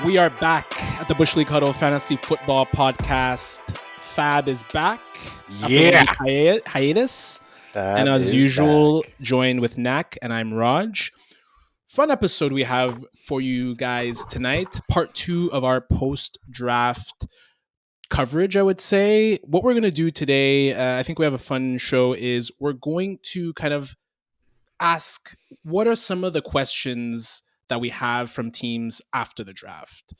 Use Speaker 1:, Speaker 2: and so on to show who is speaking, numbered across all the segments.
Speaker 1: We are back at the Bush League Huddle Fantasy Football Podcast. Fab is back after a 1 week hiatus. And as usual, joined with Nacc, and I'm Raj. Fun episode we have for you guys tonight. Part 2 of our post-draft coverage, I would say. What we're going to do today, I think we have a fun show, is we're going to kind of ask what are some of the questions that we have from teams after the draft.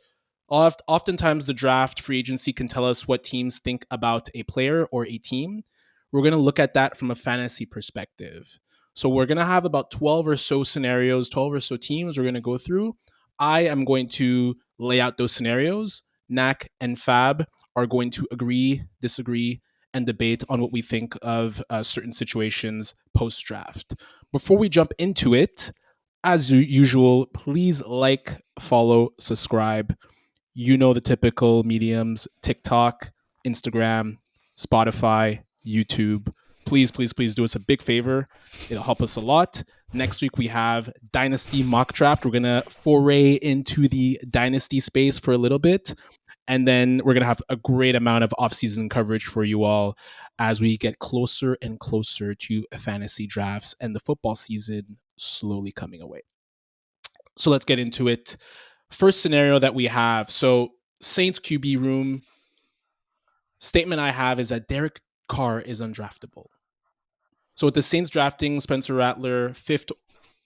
Speaker 1: Oftentimes, the draft free agency can tell us what teams think about a player or a team. We're going to look at that from a fantasy perspective. So we're going to have about 12 or so scenarios, 12 or so teams we're going to go through. I am going to lay out those scenarios. Nacc and Fab are going to agree, disagree, and debate on what we think of certain situations post-draft. Before we jump into it, as usual, please like, follow, subscribe. You know the typical mediums: TikTok, Instagram, Spotify, YouTube. Please do us a big favor. It'll help us a lot. Next week we have Dynasty Mock Draft. We're going to foray into the Dynasty space for a little bit. And then we're going to have a great amount of off-season coverage for you all as we get closer and closer to fantasy drafts and the football season slowly coming away. So let's get into it. First scenario that we have. So Saints QB room. Statement I have is that Derek Carr is undraftable. So with the Saints drafting Spencer Rattler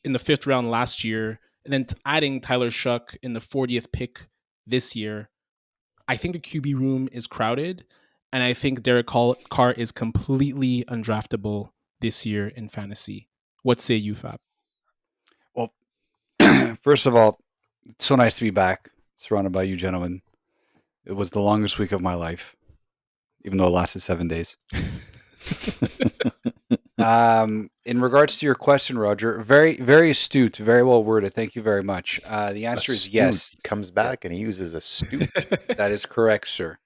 Speaker 1: in the fifth round last year, and then adding Tyler Shuck in the 40th pick this year, I think the QB room is crowded, and I think Derek Carr is completely undraftable this year in fantasy. What say you, Fab?
Speaker 2: Well, first of all, it's so nice to be back, surrounded by you gentlemen. It was the longest week of my life, even though it lasted 7 days. In regards to your question, Roger, very, very astute, very well worded. Thank you very much. The answer is yes.
Speaker 3: He comes back and he uses astute.
Speaker 2: That is correct, sir.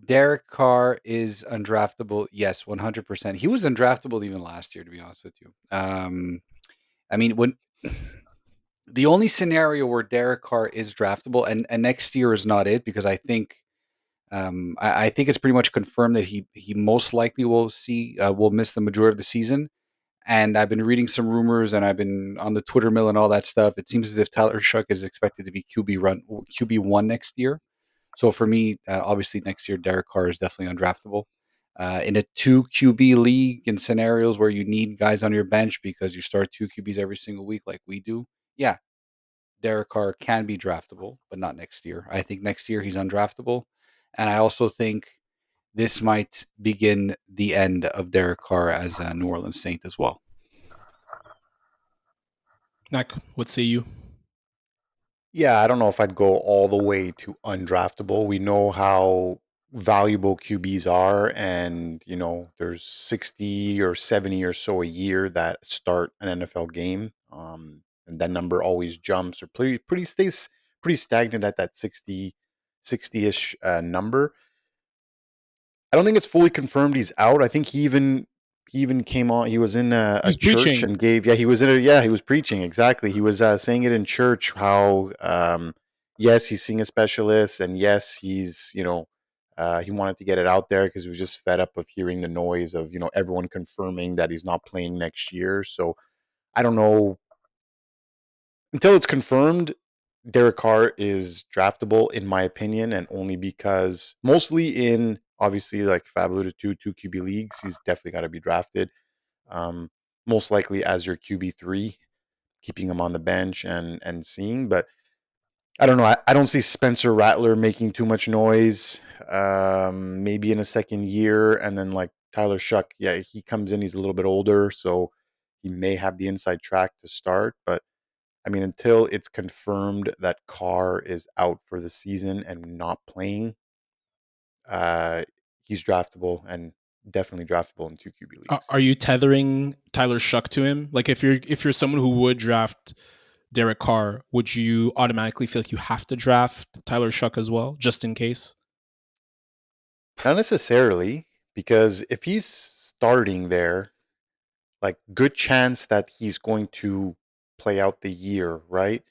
Speaker 2: Derek Carr is undraftable. Yes, 100%. He was undraftable even last year, to be honest with you. I mean, when the only scenario where Derek Carr is draftable, and next year is not it, because I think I think it's pretty much confirmed that he most likely will miss the majority of the season. And I've been reading some rumors, and I've been on the Twitter mill and all that stuff. It seems as if Tyler Shuck is expected to be QB1 next year. So for me, obviously next year Derek Carr is definitely undraftable. In a 2 QB league, in scenarios where you need guys on your bench because you start 2 QBs every single week like we do, yeah, Derek Carr can be draftable, but not next year. I think next year he's undraftable. And I also think this might begin the end of Derek Carr as a New Orleans Saint as well.
Speaker 1: Nacc, what say you?
Speaker 3: Yeah, I don't know if I'd go all the way to undraftable. We know how valuable QBs are, and there's 60 or 70 or so a year that start an NFL game, and that number always jumps or stays pretty stagnant at that 60-ish number. I don't think it's fully confirmed he's out. I think he even came on. He was in a church
Speaker 1: preaching.
Speaker 3: and he was preaching. Exactly. He was saying it in church how yes, he's seeing a specialist, and yes, he's he wanted to get it out there because he was just fed up of hearing the noise of everyone confirming that he's not playing next year. So I don't know, until it's confirmed. Derek Carr is draftable, in my opinion, and only because mostly in, obviously, like Fab alluded to, 2 QB leagues, he's definitely got to be drafted. Most likely as your QB3, keeping him on the bench and seeing. But I don't know. I don't see Spencer Rattler making too much noise. Maybe in a second year, and then like Tyler Shuck, yeah, he comes in. He's a little bit older, so he may have the inside track to start, but I mean, until it's confirmed that Carr is out for the season and not playing, he's draftable, and definitely draftable in 2 QB leagues.
Speaker 1: Are you tethering Tyler Shuck to him? Like if you're someone who would draft Derek Carr, would you automatically feel like you have to draft Tyler Shuck as well, just in case?
Speaker 3: Not necessarily, because if he's starting there, like, good chance that he's going to play out the year, right?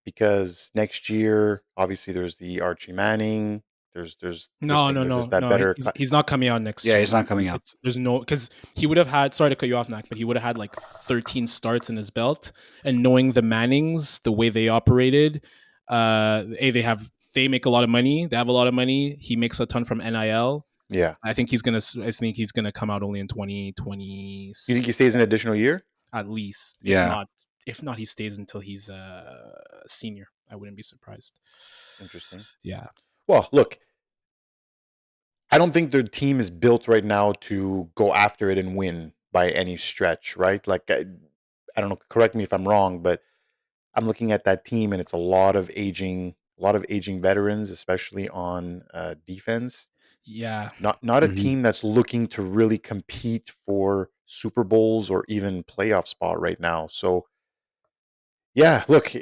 Speaker 3: because next year, obviously, there's the Archie Manning. There's just that
Speaker 1: No.
Speaker 3: better.
Speaker 1: He's not coming out next
Speaker 2: Yeah,
Speaker 1: year.
Speaker 2: he's not coming out.
Speaker 1: There's no, because he would have had. Sorry to cut you off, Nacc, but he would have had like 13 starts in his belt. And knowing the Mannings, the way they operated, they make a lot of money. They have a lot of money. He makes a ton from NIL.
Speaker 3: Yeah.
Speaker 1: I think he's gonna come out only in 2020.
Speaker 3: You think he stays an additional year?
Speaker 1: At least,
Speaker 2: Yeah.
Speaker 1: if not, he stays until he's a senior. I wouldn't be surprised.
Speaker 3: Interesting.
Speaker 1: Yeah.
Speaker 3: Well, look, I don't think their team is built right now to go after it and win by any stretch, right? Like, I don't know. Correct me if I'm wrong, but I'm looking at that team, and it's a lot of aging veterans, especially on defense.
Speaker 1: Yeah.
Speaker 3: Not a team that's looking to really compete for Super Bowls or even playoff spot right now. So, yeah, look,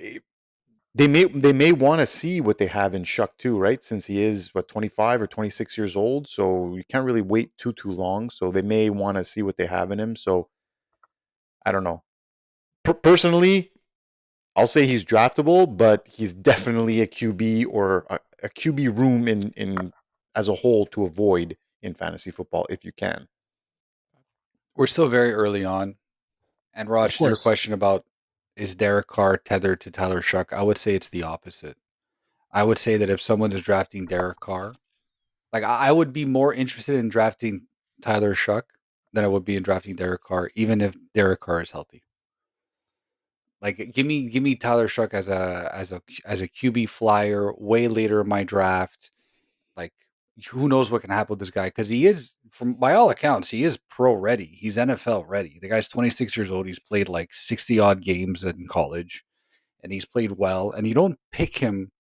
Speaker 3: they may want to see what they have in Shuck too, right? Since he is 25 or 26 years old, so you can't really wait too long. So they may want to see what they have in him. So I don't know. Personally, I'll say he's draftable, but he's definitely a QB or a QB room in as a whole to avoid in fantasy football if you can.
Speaker 2: We're still very early on. And Raj, to your question about is Derek Carr tethered to Tyler Shuck, I would say it's the opposite. I would say that if someone is drafting Derek Carr, like I would be more interested in drafting Tyler Shuck than I would be in drafting Derek Carr, even if Derek Carr is healthy. Like give me Tyler Shuck as a QB flyer way later in my draft. Like who knows what can happen with this guy, because he is, from by all accounts, he is pro ready. He's NFL ready. The guy's 26 years old. He's played like 60 odd games in college, and he's played well. And you don't pick him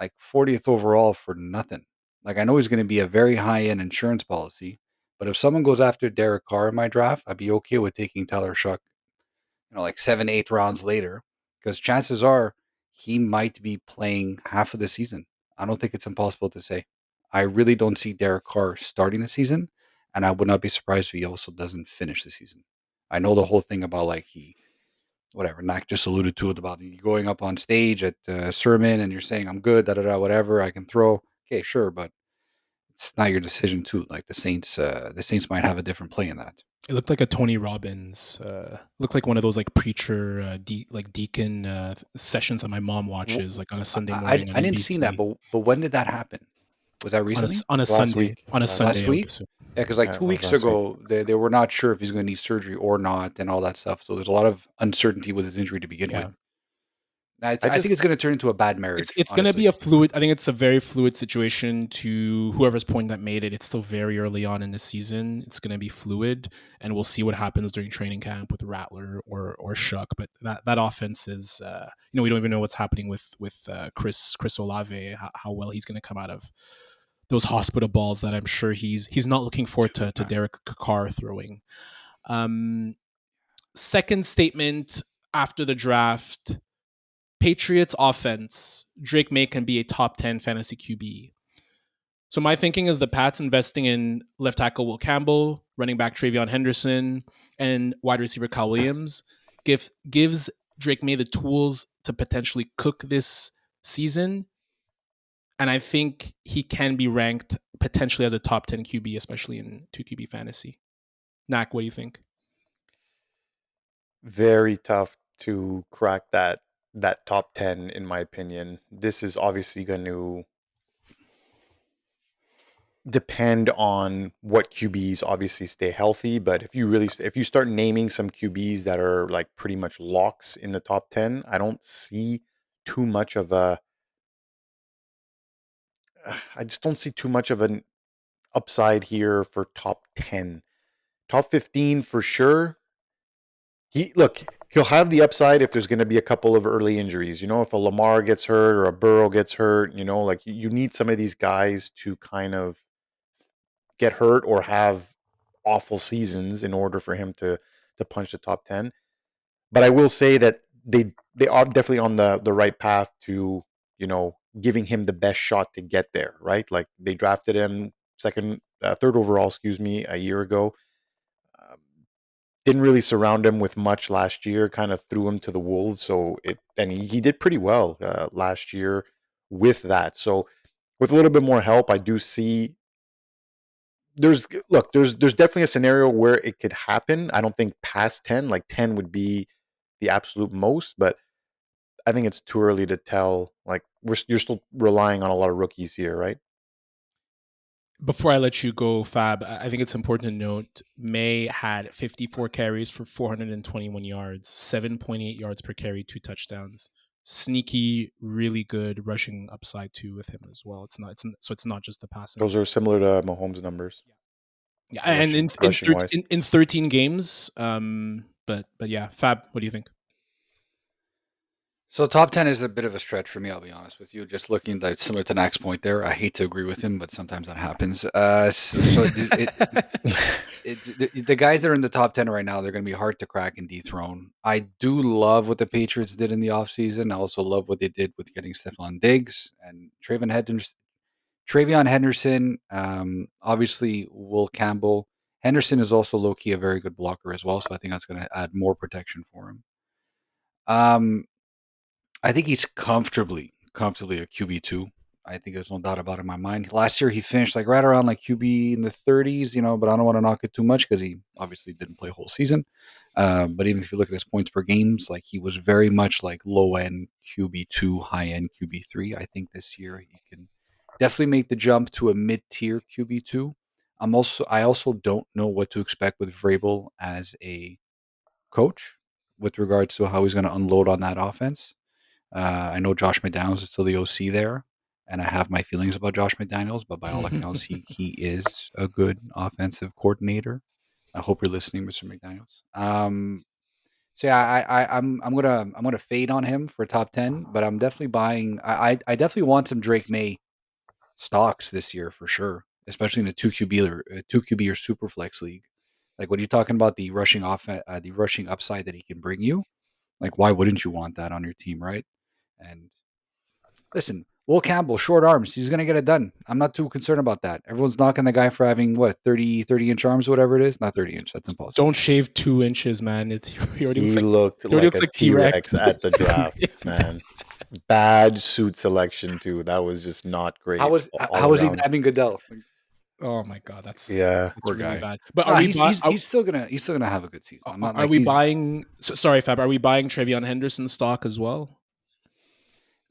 Speaker 2: like 40th overall for nothing. Like I know he's going to be a very high end insurance policy, but if someone goes after Derek Carr in my draft, I'd be okay with taking Tyler Shuck, like 7, 8 rounds later, because chances are he might be playing half of the season. I don't think it's impossible to say. I really don't see Derek Carr starting the season, and I would not be surprised if he also doesn't finish the season. I know the whole thing about like whatever Nacc just alluded to it about you going up on stage at sermon and you're saying I'm good, whatever, I can throw. Okay, sure, but it's not your decision too. Like the Saints might have a different play in that.
Speaker 1: It looked like a Tony Robbins. Looked like one of those like preacher, deacon sessions that my mom watches, like on a Sunday morning.
Speaker 2: I didn't see that, but when did that happen? Was that recently?
Speaker 1: On a
Speaker 3: Last
Speaker 1: Sunday.
Speaker 3: week.
Speaker 1: On a Sunday.
Speaker 2: Last week? Yeah, because like 2 weeks ago, they were not sure if he's going to need surgery or not, and all that stuff. So there's a lot of uncertainty with his injury to begin with. I think it's going to turn into a bad marriage.
Speaker 1: It's going to be a fluid. I think it's a very fluid situation. To whoever's point that made it, it's still very early on in the season. It's going to be fluid, and we'll see what happens during training camp with Rattler or Shuck. But that offense is, we don't even know what's happening with Chris Olave, how well he's going to come out of those hospital balls that I'm sure he's not looking forward to Derek Carr throwing. Second statement after the draft. Patriots offense, Drake Maye can be a top 10 fantasy QB. So my thinking is the Pats investing in left tackle Will Campbell, running back Travion Henderson, and wide receiver Kyle Williams gives Drake Maye the tools to potentially cook this season. And I think he can be ranked potentially as a top 10 QB, especially in 2QB fantasy. Nacc, what do you think?
Speaker 3: Very tough to crack that top 10, in my opinion. This is obviously going to depend on what QBs obviously stay healthy, but if you start naming some QBs that are like pretty much locks in the top 10, I don't see too much of I just don't see too much of an upside here for top 10. Top 15 for sure. He'll have the upside if there's going to be a couple of early injuries. If a Lamar gets hurt or a Burrow gets hurt, like you need some of these guys to kind of get hurt or have awful seasons in order for him to punch the top 10. But I will say that they are definitely on the right path to, giving him the best shot to get there, right? Like they drafted him third overall, a year ago. didn't really surround him with much last year, kind of threw him to the wolves. So he did pretty well last year with that. So with a little bit more help, I do see there's definitely a scenario where it could happen. I don't think past 10, like 10 would be the absolute most, but I think it's too early to tell. Like you're still relying on a lot of rookies here, right?
Speaker 1: Before I let you go, Fab, I think it's important to note Maye had 54 carries for 421 yards, 7.8 yards per carry, 2 touchdowns. Sneaky, really good rushing upside too with him as well. It's not just the passing.
Speaker 3: Those are similar to Mahomes' numbers.
Speaker 1: Yeah, and in 13 games. But yeah, Fab, what do you think?
Speaker 2: So top 10 is a bit of a stretch for me, I'll be honest with you. Just looking like similar to Nacc's point there, I hate to agree with him, but sometimes that happens. The guys that are in the top 10 right now, they're going to be hard to crack and dethrone. I do love what the Patriots did in the offseason. I also love what they did with getting Stephon Diggs and TreVeyon Henderson, obviously Will Campbell. Henderson is also low-key a very good blocker as well, so I think that's going to add more protection for him. I think he's comfortably a QB2. I think there's no doubt about it in my mind. Last year he finished like right around like QB in the 30s, but I don't want to knock it too much because he obviously didn't play a whole season. But even if you look at his points per games, like he was very much like low-end QB2, high-end QB3. I think this year he can definitely make the jump to a mid-tier QB2. I also don't know what to expect with Vrabel as a coach with regards to how he's going to unload on that offense. I know Josh McDaniels is still the OC there, and I have my feelings about Josh McDaniels, but by all accounts, he is a good offensive coordinator. I hope you're listening, Mr. McDaniels. So yeah, I'm gonna fade on him for top 10, but I'm definitely buying. I definitely want some Drake Maye stocks this year for sure, especially in the 2 QB or super flex league. Like when you're talking about the rushing upside that he can bring you, like why wouldn't you want that on your team, right? And listen, Will Campbell, short arms, he's gonna get it done. I'm not too concerned about that. Everyone's knocking the guy for having what 30-inch arms, whatever it is. Not 30-inch. That's impossible.
Speaker 1: Don't shave 2 inches, man. He already
Speaker 3: looked like a T-Rex at the draft, man. Bad suit selection too. That was just not great.
Speaker 2: How was he nabbing Goodell?
Speaker 1: Oh my god, that's
Speaker 2: poor
Speaker 1: really
Speaker 2: guy.
Speaker 1: bad. But
Speaker 2: he's still gonna have a good season. I'm not.
Speaker 1: Are we buying? Sorry, Fab. Are we buying TreVeyon Henderson stock as well?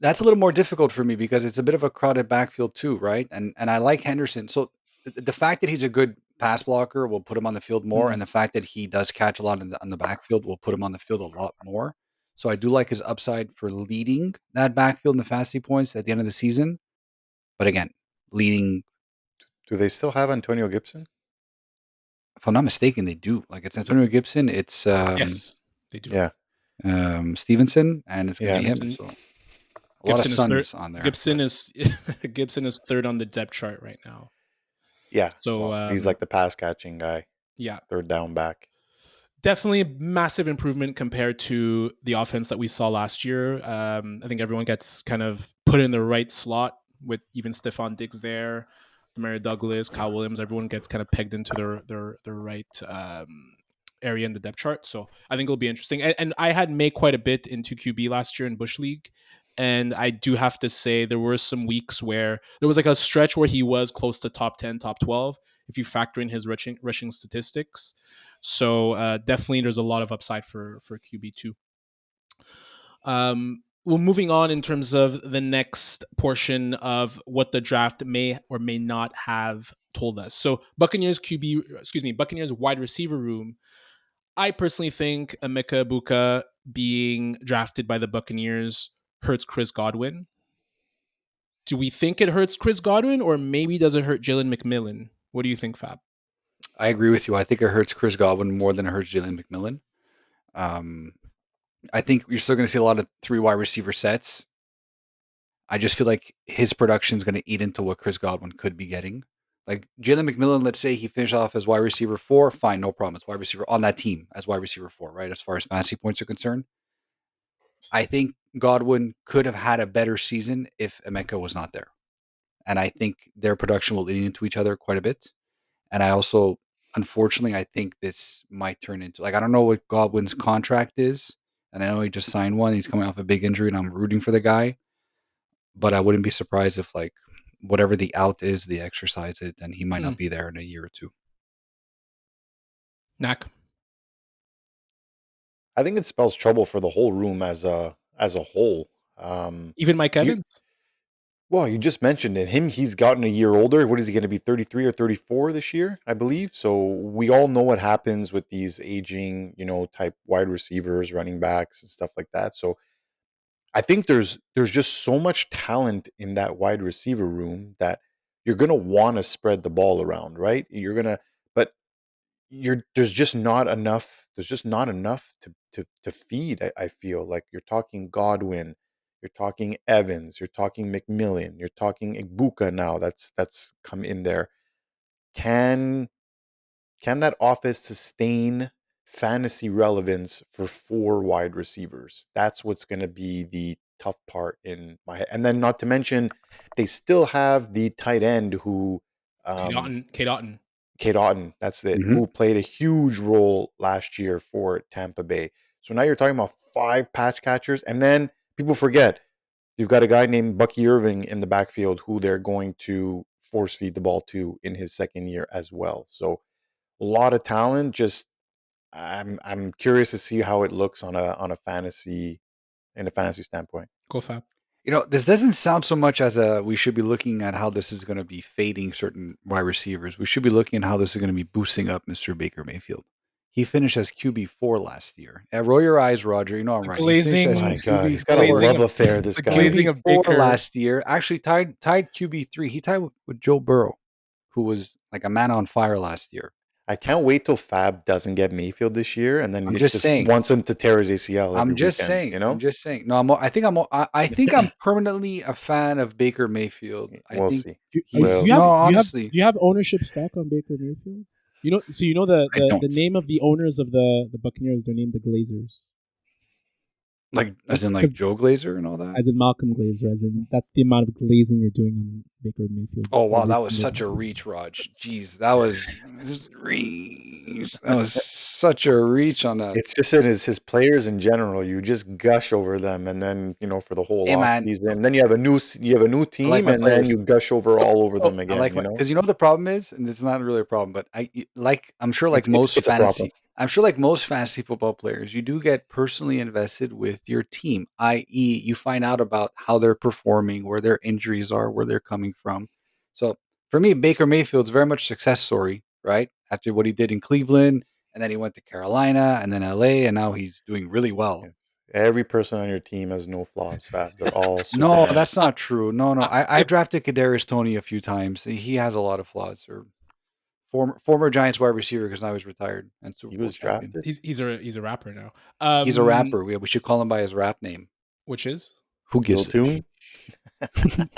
Speaker 2: That's a little more difficult for me because it's a bit of a crowded backfield too, right? And I like Henderson. So the fact that he's a good pass blocker will put him on the field more, and the fact that he does catch a lot on the backfield will put him on the field a lot more. So I do like his upside for leading that backfield in the fantasy points at the end of the season. But again, leading.
Speaker 3: Do they still have Antonio Gibson?
Speaker 2: If I'm not mistaken, they do. Like it's Antonio Gibson. It's
Speaker 1: yes, they do.
Speaker 3: Yeah.
Speaker 2: Stevenson, and it's going to be him. So a lot of Suns on there.
Speaker 1: Gibson is third on the depth chart right now.
Speaker 3: Yeah.
Speaker 1: So
Speaker 3: he's like the pass catching guy.
Speaker 1: Yeah.
Speaker 3: Third down back.
Speaker 1: Definitely massive improvement compared to the offense that we saw last year. I think everyone gets kind of put in the right slot with even Stephon Diggs there, Mary Douglas, Kyle Williams. Everyone gets kind of pegged into their right area in the depth chart. So I think it'll be interesting. And I had Maye quite a bit into QB last year in Bush League. And I do have to say there were some weeks where there was like a stretch where he was close to top 10, top 12, if you factor in his rushing statistics. So definitely there's a lot of upside for QB2. Well, moving on in terms of the next portion of what the draft may or may not have told us. So Buccaneers wide receiver room. I personally think Emeka Egbuka being drafted by the Buccaneers hurts Chris Godwin. Do we think it hurts Chris Godwin, or maybe does it hurt Jalen McMillan? What do you think, Fab?
Speaker 2: I agree with you. I think it hurts Chris Godwin more than it hurts Jalen McMillan. I think you're still going to see a lot of 3 wide receiver sets. I just feel like his production is going to eat into what Chris Godwin could be getting. Like Jalen McMillan, let's say he finished off as wide receiver 4, fine, no problem. It's wide receiver on that team as wide receiver 4, right? As far as fantasy points are concerned. I think Godwin could have had a better season if Emeka was not there. And I think their production will lean into each other quite a bit. And I also unfortunately, I think this might turn into, like, I don't know what Godwin's contract is, and I know he just signed one. He's coming off a big injury, and I'm rooting for the guy. But I wouldn't be surprised if, like, whatever the out is, they exercise it, and he might not be there in a year or two.
Speaker 1: Nacc.
Speaker 3: I think it spells trouble for the whole room as a whole.
Speaker 1: Even Mike Evans.
Speaker 3: You just mentioned it. He's gotten a year older. What is he going to be, 33 or 34 this year, I believe? So we all know what happens with these aging, type wide receivers, running backs, and stuff like that. So I think there's just so much talent in that wide receiver room that you're going to want to spread the ball around, right? But there's just not enough. There's just not enough to feed. I feel like you're talking Godwin, you're talking Evans, you're talking McMillan, you're talking Egbuka now. That's come in there. Can that offense sustain fantasy relevance for 4 wide receivers? That's what's going to be the tough part in my head. And then, not to mention, they still have the tight end who
Speaker 1: Kate Otten.
Speaker 3: Kate Otten, that's it,
Speaker 2: Mhm.
Speaker 3: who played a huge role last year for Tampa Bay. So now you're talking about 5 patch catchers, and then people forget you've got a guy named Bucky Irving in the backfield who they're going to force feed the ball to in his second year as well. So a lot of talent. Just I'm curious to see how it looks on a fantasy standpoint.
Speaker 1: Go Fab.
Speaker 2: This doesn't sound so much as we should be looking at how this is going to be fading certain wide receivers. We should be looking at how this is going to be boosting up Mr. Baker Mayfield. He finished as QB4 last year. Roll your eyes, Roger. You know I'm right. He finished as
Speaker 3: My God, he's got a
Speaker 1: glazing
Speaker 3: love affair. This guy.
Speaker 1: glazing of
Speaker 2: QB4
Speaker 1: Baker.
Speaker 2: last year. Actually tied QB3. He tied with Joe Burrow, who was like a man on fire last year.
Speaker 3: I can't wait till Fab doesn't get Mayfield this year, and then
Speaker 2: I'm
Speaker 3: he
Speaker 2: just
Speaker 3: just
Speaker 2: saying.
Speaker 3: wants him to tear his ACL every
Speaker 2: I'm just
Speaker 3: weekend.
Speaker 2: saying. I'm just saying. No, I think I'm permanently a fan of Baker Mayfield. I
Speaker 3: We'll
Speaker 2: think
Speaker 3: see.
Speaker 4: Do
Speaker 3: Well,
Speaker 4: you have,
Speaker 2: honestly,
Speaker 4: do you have ownership stock on Baker Mayfield? So
Speaker 2: I don't.
Speaker 4: the name of the owners of the Buccaneers, they're named the Glazers.
Speaker 2: Like, as in like Joe Glazer and all that.
Speaker 4: As in Malcolm Glazer, as in that's the amount of glazing you're doing on Baker Mayfield.
Speaker 2: Oh wow, that was such a reach, Raj. Jeez, that was just reach. That was such a reach on that.
Speaker 3: it's just in his players in general. You just gush over them, and then for the whole
Speaker 2: Hey,
Speaker 3: off
Speaker 2: man.
Speaker 3: season, then you have a new team,
Speaker 2: like my
Speaker 3: and then
Speaker 2: players.
Speaker 3: you gush over all over them
Speaker 2: I
Speaker 3: again.
Speaker 2: like because the problem is, and it's not really a problem, but I'm sure like
Speaker 3: It's a problem.
Speaker 2: I'm sure like most fantasy football players, you do get personally invested with your team, i.e., you find out about how they're performing, where their injuries are, where they're coming from. So for me, Baker Mayfield's very much a success story, right? After what he did in Cleveland, and then he went to Carolina, and then LA, and now he's doing really well.
Speaker 3: Yes. Every person on your team has no flaws, Fab. They're all
Speaker 2: No,
Speaker 3: Superman.
Speaker 2: that's not true. No. I drafted Kadarius Toney a few times. He has a lot of flaws. Or former Giants wide receiver because now he's retired and Super
Speaker 3: He
Speaker 2: Bowl
Speaker 3: was
Speaker 2: champion.
Speaker 3: drafted.
Speaker 1: He's a rapper now.
Speaker 2: He's a rapper. We should call him by his rap name.
Speaker 1: Which is
Speaker 2: Who gives
Speaker 3: Lil
Speaker 2: a
Speaker 3: Tune?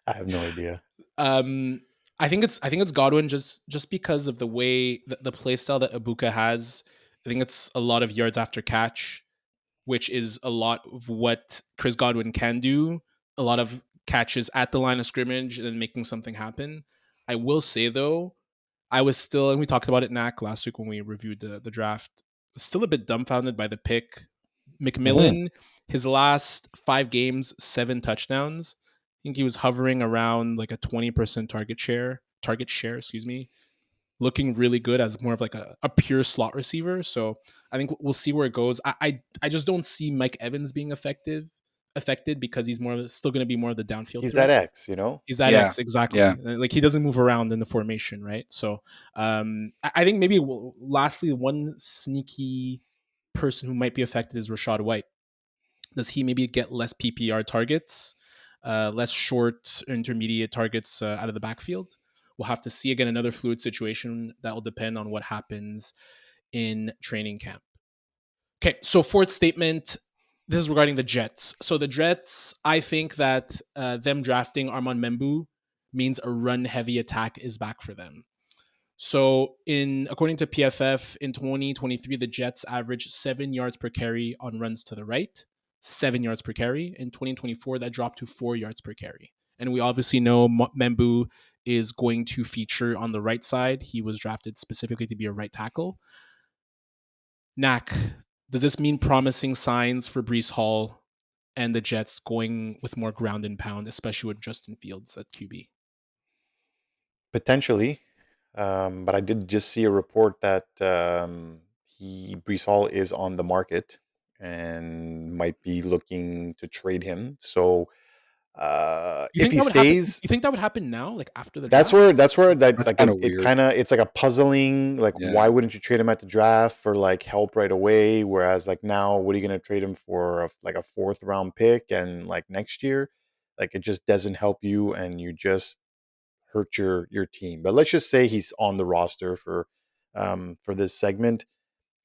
Speaker 3: I have no idea.
Speaker 1: I think it's Godwin just because of the way the play style that Egbuka has. I think it's a lot of yards after catch, which is a lot of what Chris Godwin can do. A lot of catches at the line of scrimmage and then making something happen. I will say though, I was still, and we talked about it, Nacc, last week when we reviewed the draft, was still a bit dumbfounded by the pick. McMillan, his last 5 games, 7 touchdowns. I think he was hovering around like a 20% target share, looking really good as more of like a pure slot receiver. So I think we'll see where it goes. I just don't see Mike Evans being affected because he's still going to be more of the downfield.
Speaker 3: He's
Speaker 1: threat.
Speaker 3: that X,
Speaker 1: He's that X, exactly.
Speaker 2: Yeah.
Speaker 1: Like he doesn't move around in the formation, right? So I think maybe lastly, one sneaky person who might be affected is Rachaad White. Does he maybe get less PPR targets, less short intermediate targets out of the backfield? We'll have to see. Again, another fluid situation that will depend on what happens in training camp. Okay, so fourth statement. This is regarding the Jets. So the Jets, I think that them drafting Armand Membou means a run-heavy attack is back for them. So according to PFF, in 2023, the Jets averaged 7 yards per carry on runs to the right, 7 yards per carry. In 2024, that dropped to 4 yards per carry. And we obviously know Membou is going to feature on the right side. He was drafted specifically to be a right tackle. Nacc, does this mean promising signs for Breece Hall and the Jets going with more ground and pound, especially with Justin Fields at QB?
Speaker 3: Potentially. But I did just see a report that Breece Hall is on the market and might be looking to trade him. So
Speaker 1: You
Speaker 3: if
Speaker 1: think
Speaker 3: he
Speaker 1: that would happen?
Speaker 3: stays,
Speaker 1: You think that would happen now, like after the
Speaker 3: that's
Speaker 1: draft?
Speaker 3: where that
Speaker 2: That's
Speaker 3: like
Speaker 2: kind of
Speaker 3: it
Speaker 2: weird.
Speaker 3: kind of it's like a puzzling. Like,
Speaker 2: Yeah.
Speaker 3: why wouldn't you trade him at the draft for like help right away? Whereas like now, what are you going to trade him for? Like a 4th round pick and like next year, like it just doesn't help you, and you just hurt your team. But let's just say he's on the roster for this segment.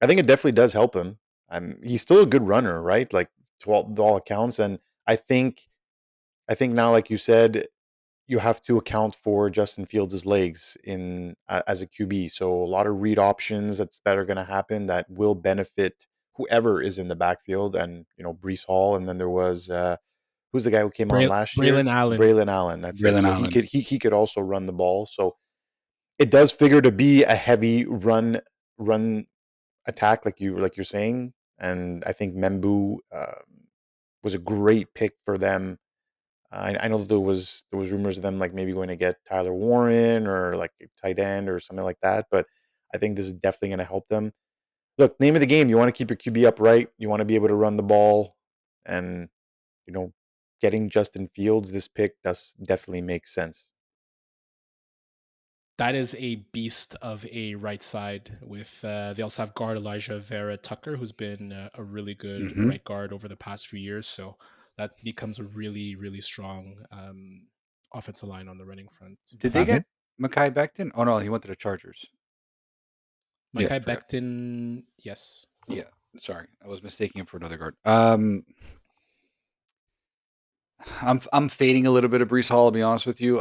Speaker 3: I think it definitely does help him. He's still a good runner, right? Like to all accounts, and I think now, like you said, you have to account for Justin Fields' legs in as a QB. So a lot of read options that are going to happen that will benefit whoever is in the backfield, and Breece Hall, and then there was who's the guy who came on last year?
Speaker 1: Braylon Allen.
Speaker 3: Braylon Allen. That's it.
Speaker 2: Braylon
Speaker 3: So
Speaker 2: Allen.
Speaker 3: he could also run the ball. So it does figure to be a heavy run attack, like you're saying. And I think Membou was a great pick for them. I know that there was rumors of them like maybe going to get Tyler Warren or like a tight end or something like that. But I think this is definitely going to help them. Look, name of the game: you want to keep your QB upright. You want to be able to run the ball, and getting Justin Fields, this pick does definitely make sense.
Speaker 1: That is a beast of a right side. With they also have guard Elijah Vera Tucker, who's been a really good right guard over the past few years. So that becomes a really, really strong offensive line on the running front.
Speaker 2: Did they get Mekhi Becton? Oh no, he went to the Chargers.
Speaker 1: Mekhi Becton, yes.
Speaker 2: Yeah, sorry, I was mistaking him for another guard. I'm fading a little bit of Breece Hall, to be honest with you.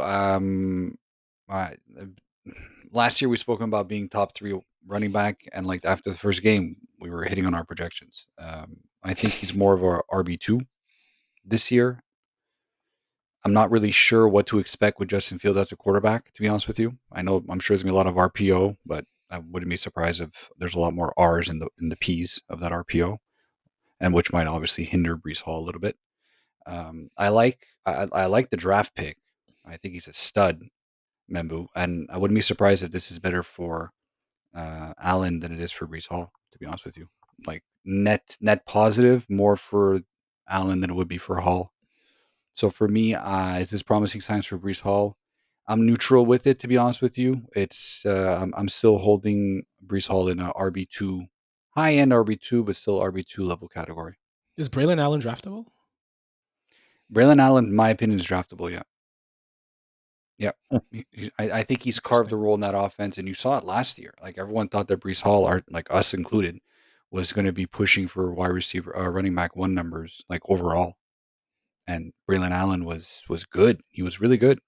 Speaker 2: Last year we spoke about being top 3 running back, and like after the first game, we were hitting on our projections. I think he's more of a RB2 this year. I'm not really sure what to expect with Justin Fields as a quarterback, to be honest with you. I'm sure there's gonna be a lot of RPO, but I wouldn't be surprised if there's a lot more R's in the P's of that RPO, and which might obviously hinder Breece Hall a little bit. I like the draft pick. I think he's a stud, Membou, and I wouldn't be surprised if this is better for Allen than it is for Breece Hall. To be honest with you, like net positive more for Allen than it would be for Hall. So for me, is this promising signs for Breece Hall? I'm neutral with it, to be honest with you. It's I'm still holding Breece Hall in a RB2, high end RB2, but still RB2 level category.
Speaker 1: Is Braylon Allen draftable?
Speaker 2: Braylon Allen, in my opinion, is draftable. Yeah. I think he's carved a role in that offense, and you saw it last year. Like everyone thought that Breece Hall, like us included, was going to be pushing for wide receiver, running back 1 numbers, like overall. And Braylon Allen was good. He was really good.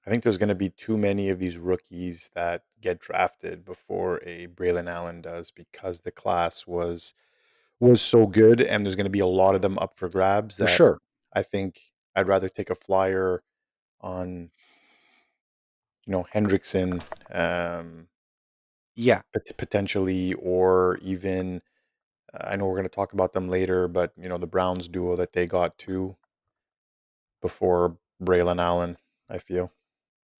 Speaker 3: I think there's going to be too many of these rookies that get drafted before a Braylon Allen does, because the class was so good, and there's going to be a lot of them up for grabs.
Speaker 2: For sure.
Speaker 3: I think I'd rather take a flyer on Hendrickson, potentially, or even I know we're going to talk about them later, but the Browns duo that they got too before Braylon Allen, I feel.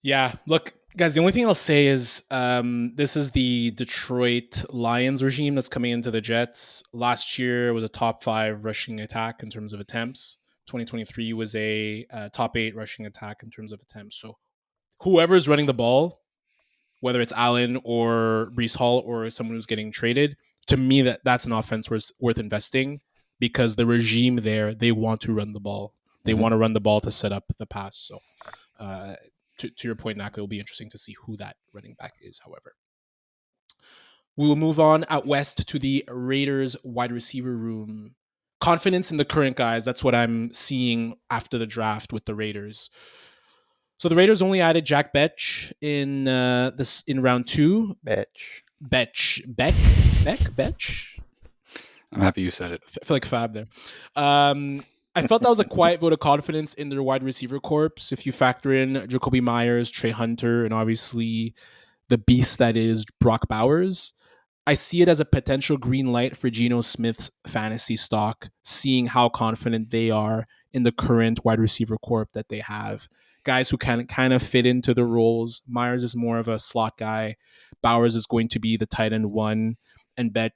Speaker 1: Yeah, look, guys, the only thing I'll say is this is the Detroit Lions regime that's coming into the Jets. Last year was a top 5 rushing attack in terms of attempts. 2023 was a top 8 rushing attack in terms of attempts. So whoever's running the ball, whether it's Allen or Breece Hall or someone who's getting traded, to me that's an offense worth investing, because the regime there, they want to run the ball. They want to run the ball to set up the pass. So to your point, Nacc, it will be interesting to see who that running back is, however. We will move on out west to the Raiders wide receiver room. Confidence in the current guys. That's what I'm seeing after the draft with the Raiders. So the Raiders only added Jack Bech in round 2. Bech.
Speaker 2: I'm happy you said it.
Speaker 1: I feel like Fab there. I felt that was a quiet vote of confidence in their wide receiver corps. If you factor in Jakobi Meyers, Trey Hunter, and obviously the beast that is Brock Bowers, I see it as a potential green light for Geno Smith's fantasy stock, seeing how confident they are in the current wide receiver corps that they have. Guys who can kind of fit into the roles. Myers is more of a slot guy. Bowers is going to be the tight end one. And Bech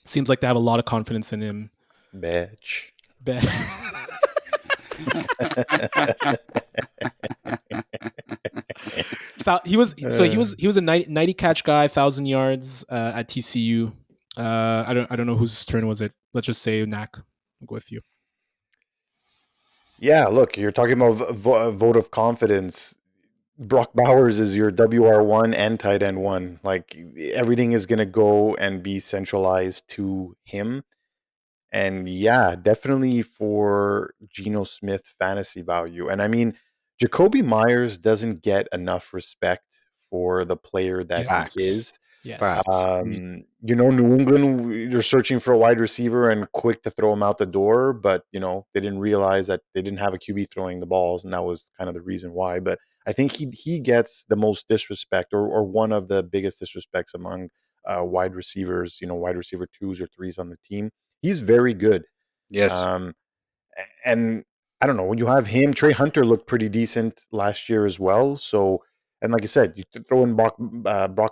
Speaker 1: seems like they have a lot of confidence in him.
Speaker 3: Bitch.
Speaker 1: He was a 90 catch guy, 1,000 yards at TCU. I don't know whose turn was it. Let's just say Nacc. I'll go with you.
Speaker 3: Yeah, look, you're talking about vote of confidence. Brock Bowers is your WR1 and tight end one. Like everything is going to go and be centralized to him. And yeah, definitely for Geno Smith fantasy value. And I mean, Jakobi Meyers doesn't get enough respect for the player that he is.
Speaker 1: Yes.
Speaker 3: You know, New England, you're searching for a wide receiver and quick to throw him out the door, but you know, they didn't realize that they didn't have a QB throwing the balls, and that was kind of the reason why. But I think he gets the most disrespect, or one of the biggest disrespects among wide receivers, you know, wide receiver 2s or 3s on the team. He's very good.
Speaker 2: Yes.
Speaker 3: And I don't know, when you have him, Trey Hunter looked pretty decent last year as well. So, and like I said, you throw in Brock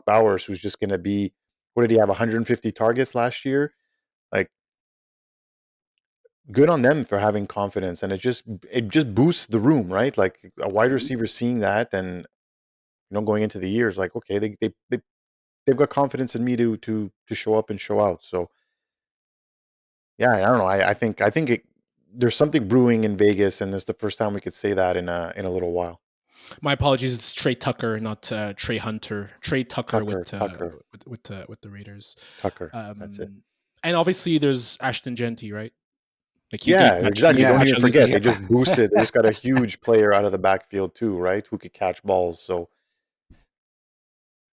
Speaker 3: Bowers, who's just going to be, what did he have, 150 targets last year? Like, good on them for having confidence, and it just boosts the room, right? Like a wide receiver seeing that, and you know, going into the years, like, okay, they've got confidence in me to show up and show out. So yeah, I don't know. I think there's something brewing in Vegas, and it's the first time we could say that in a little while.
Speaker 1: My apologies. It's Trey Tucker, not Trey Hunter. Trey Tucker, with the Raiders.
Speaker 3: Tucker. That's it.
Speaker 1: And obviously, there's Ashton Genty, right?
Speaker 3: Like exactly.
Speaker 2: Yeah.
Speaker 3: Don't even forget, they just boosted. They just got a huge player out of the backfield too, right? Who could catch balls. So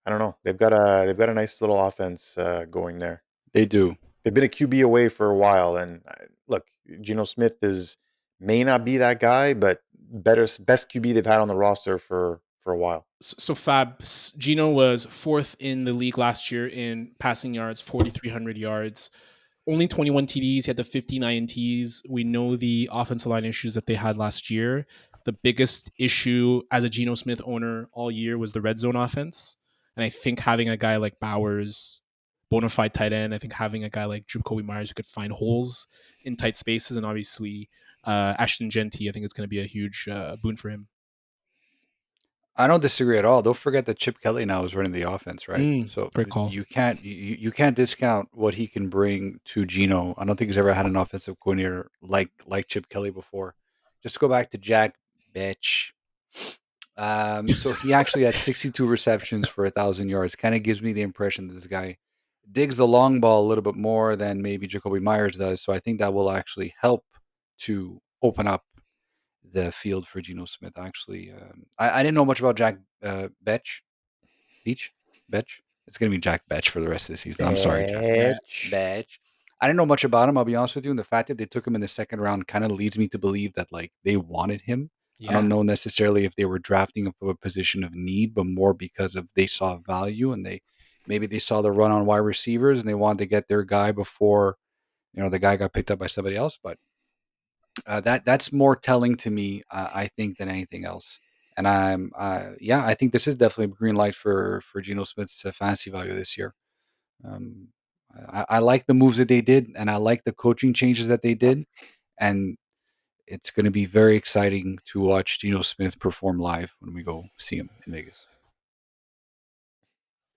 Speaker 3: I don't know. They've got a nice little offense going there.
Speaker 2: They do.
Speaker 3: They've been a QB away for a while, and look, Geno Smith may not be that guy, but best QB they've had on the roster for a while.
Speaker 1: So Fab, Geno was 4th in the league last year in passing yards, 4,300 yards, only 21 TDs. He had the 59 INTs. We know the offensive line issues that they had last year. The biggest issue as a Geno Smith owner all year was the red zone offense. And I think having a guy like Bowers, bona fide tight end, I think having a guy like Jakobi Meyers who could find holes in tight spaces, and obviously Ashton Genty, I think it's going to be a huge boon for him.
Speaker 2: I don't disagree at all. Don't forget that Chip Kelly now is running the offense, right? So
Speaker 1: great call.
Speaker 2: You can't discount what he can bring to Geno. I don't think he's ever had an offensive coordinator like Chip Kelly before. Just go back to Jack Bech. So he actually had 62 receptions for 1,000 yards. Kind of gives me the impression that this guy digs the long ball a little bit more than maybe Jakobi Meyers does. So I think that will actually help to open up the field for Geno Smith. Actually, I didn't know much about Jack Bech. It's going to be Jack Bech for the rest of the season. I'm sorry, Jack Bech. I didn't know much about him, I'll be honest with you. And the fact that they took him in the second round kind of leads me to believe that like they wanted him. Yeah. I don't know necessarily if they were drafting him for a position of need, but more because of they saw value, and maybe they saw the run on wide receivers and they wanted to get their guy before, you know, the guy got picked up by somebody else. But that's more telling to me, I think, than anything else. And I think this is definitely a green light for Geno Smith's fantasy value this year. I like the moves that they did, and I like the coaching changes that they did, and it's going to be very exciting to watch Geno Smith perform live when we go see him in Vegas.